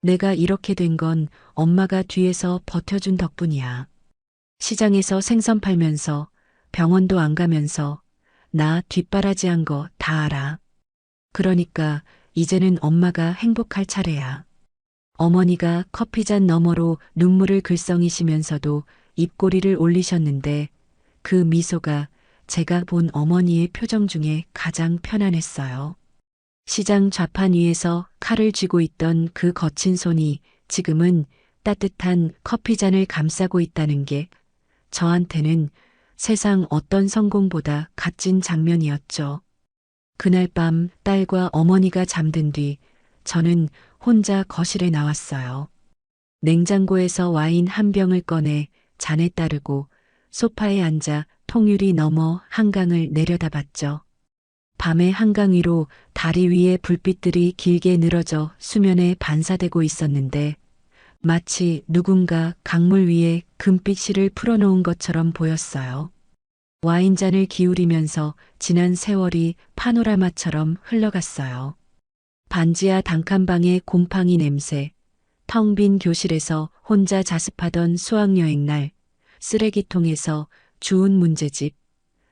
내가 이렇게 된 건 엄마가 뒤에서 버텨준 덕분이야. 시장에서 생선 팔면서 병원도 안 가면서 나 뒷바라지한 거 다 알아. 그러니까 이제는 엄마가 행복할 차례야. 어머니가 커피잔 너머로 눈물을 글썽이시면서도 입꼬리를 올리셨는데 그 미소가 제가 본 어머니의 표정 중에 가장 편안했어요. 시장 좌판 위에서 칼을 쥐고 있던 그 거친 손이 지금은 따뜻한 커피잔을 감싸고 있다는 게 저한테는 세상 어떤 성공보다 값진 장면이었죠. 그날 밤 딸과 어머니가 잠든 뒤 저는 혼자 거실에 나왔어요. 냉장고에서 와인 한 병을 꺼내 잔에 따르고 소파에 앉아 통유리 너머 한강을 내려다봤죠. 밤의 한강 위로 다리 위에 불빛들이 길게 늘어져 수면에 반사되고 있었는데 마치 누군가 강물 위에 금빛 실을 풀어놓은 것처럼 보였어요. 와인잔을 기울이면서 지난 세월이 파노라마처럼 흘러갔어요. 반지하 단칸방의 곰팡이 냄새, 텅 빈 교실에서 혼자 자습하던 수학여행 날, 쓰레기통에서 주운 문제집,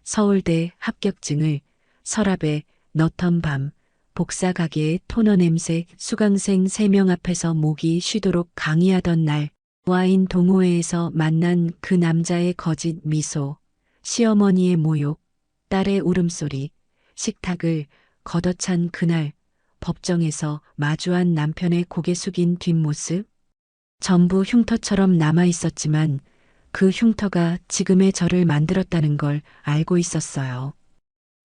서울대 합격증을 서랍에 넣던 밤, 복사 가게의 토너 냄새, 수강생 3명 앞에서 목이 쉬도록 강의하던 날, 와인 동호회에서 만난 그 남자의 거짓 미소, 시어머니의 모욕, 딸의 울음소리, 식탁을 걷어찬 그날, 법정에서 마주한 남편의 고개 숙인 뒷모습, 전부 흉터처럼 남아 있었지만 그 흉터가 지금의 저를 만들었다는 걸 알고 있었어요.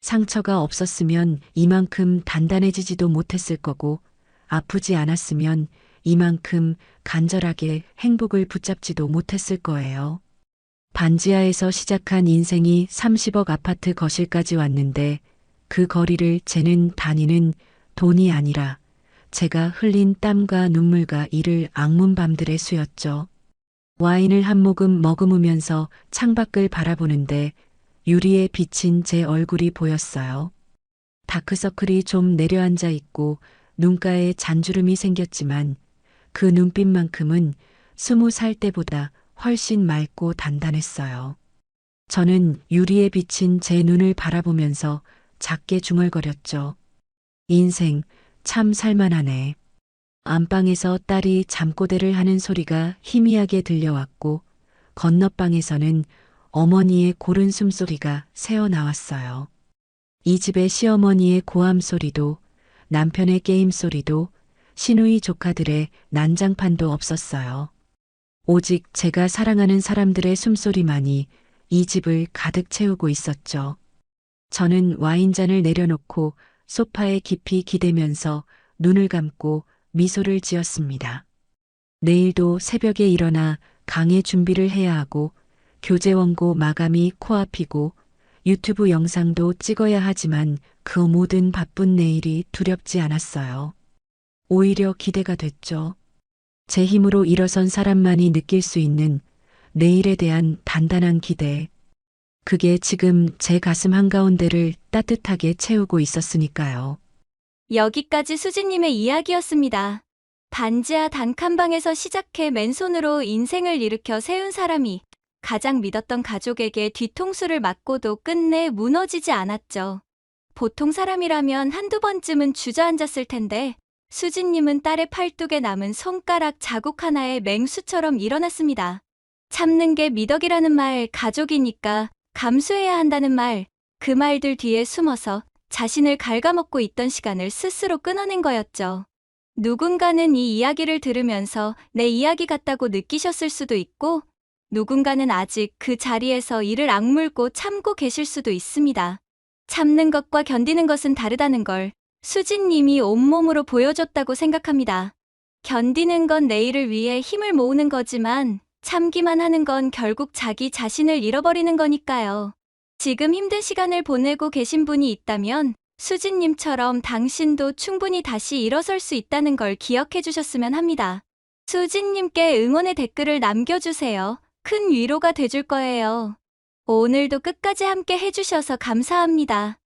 상처가 없었으면 이만큼 단단해지지도 못했을 거고, 아프지 않았으면 이만큼 간절하게 행복을 붙잡지도 못했을 거예요. 반지하에서 시작한 인생이 30억 아파트 거실까지 왔는데 그 거리를 재는 단위는 돈이 아니라 제가 흘린 땀과 눈물과 이를 악문 밤들의 수였죠. 와인을 한 모금 머금으면서 창밖을 바라보는데 유리에 비친 제 얼굴이 보였어요. 다크서클이 좀 내려앉아 있고 눈가에 잔주름이 생겼지만 그 눈빛만큼은 20살 때보다 훨씬 맑고 단단했어요. 저는 유리에 비친 제 눈을 바라보면서 작게 중얼거렸죠. 인생 참 살만하네. 안방에서 딸이 잠꼬대를 하는 소리가 희미하게 들려왔고 건너방에서는 어머니의 고른 숨소리가 새어나왔어요. 이 집의 시어머니의 고함 소리도 남편의 게임 소리도 시누이 조카들의 난장판도 없었어요. 오직 제가 사랑하는 사람들의 숨소리만이 이 집을 가득 채우고 있었죠. 저는 와인잔을 내려놓고 소파에 깊이 기대면서 눈을 감고 미소를 지었습니다. 내일도 새벽에 일어나 강의 준비를 해야 하고 교재 원고 마감이 코앞이고 유튜브 영상도 찍어야 하지만 그 모든 바쁜 내일이 두렵지 않았어요. 오히려 기대가 됐죠. 제 힘으로 일어선 사람만이 느낄 수 있는 내일에 대한 단단한 기대. 그게 지금 제 가슴 한가운데를 따뜻하게 채우고 있었으니까요. 여기까지 수지님의 이야기였습니다. 반지하 단칸방에서 시작해 맨손으로 인생을 일으켜 세운 사람이 가장 믿었던 가족에게 뒤통수를 맞고도 끝내 무너지지 않았죠. 보통 사람이라면 한두 번쯤은 주저앉았을 텐데 수지님은 딸의 팔뚝에 남은 손가락 자국 하나에 맹수처럼 일어났습니다. 참는 게 미덕이라는 말, 가족이니까 감수해야 한다는 말, 그 말들 뒤에 숨어서 자신을 갉아먹고 있던 시간을 스스로 끊어낸 거였죠. 누군가는 이 이야기를 들으면서 내 이야기 같다고 느끼셨을 수도 있고, 누군가는 아직 그 자리에서 이를 악물고 참고 계실 수도 있습니다. 참는 것과 견디는 것은 다르다는 걸 수진님이 온몸으로 보여줬다고 생각합니다. 견디는 건 내일을 위해 힘을 모으는 거지만 참기만 하는 건 결국 자기 자신을 잃어버리는 거니까요. 지금 힘든 시간을 보내고 계신 분이 있다면 수진님처럼 당신도 충분히 다시 일어설 수 있다는 걸 기억해 주셨으면 합니다. 수진님께 응원의 댓글을 남겨주세요. 큰 위로가 돼줄 거예요. 오늘도 끝까지 함께 해주셔서 감사합니다.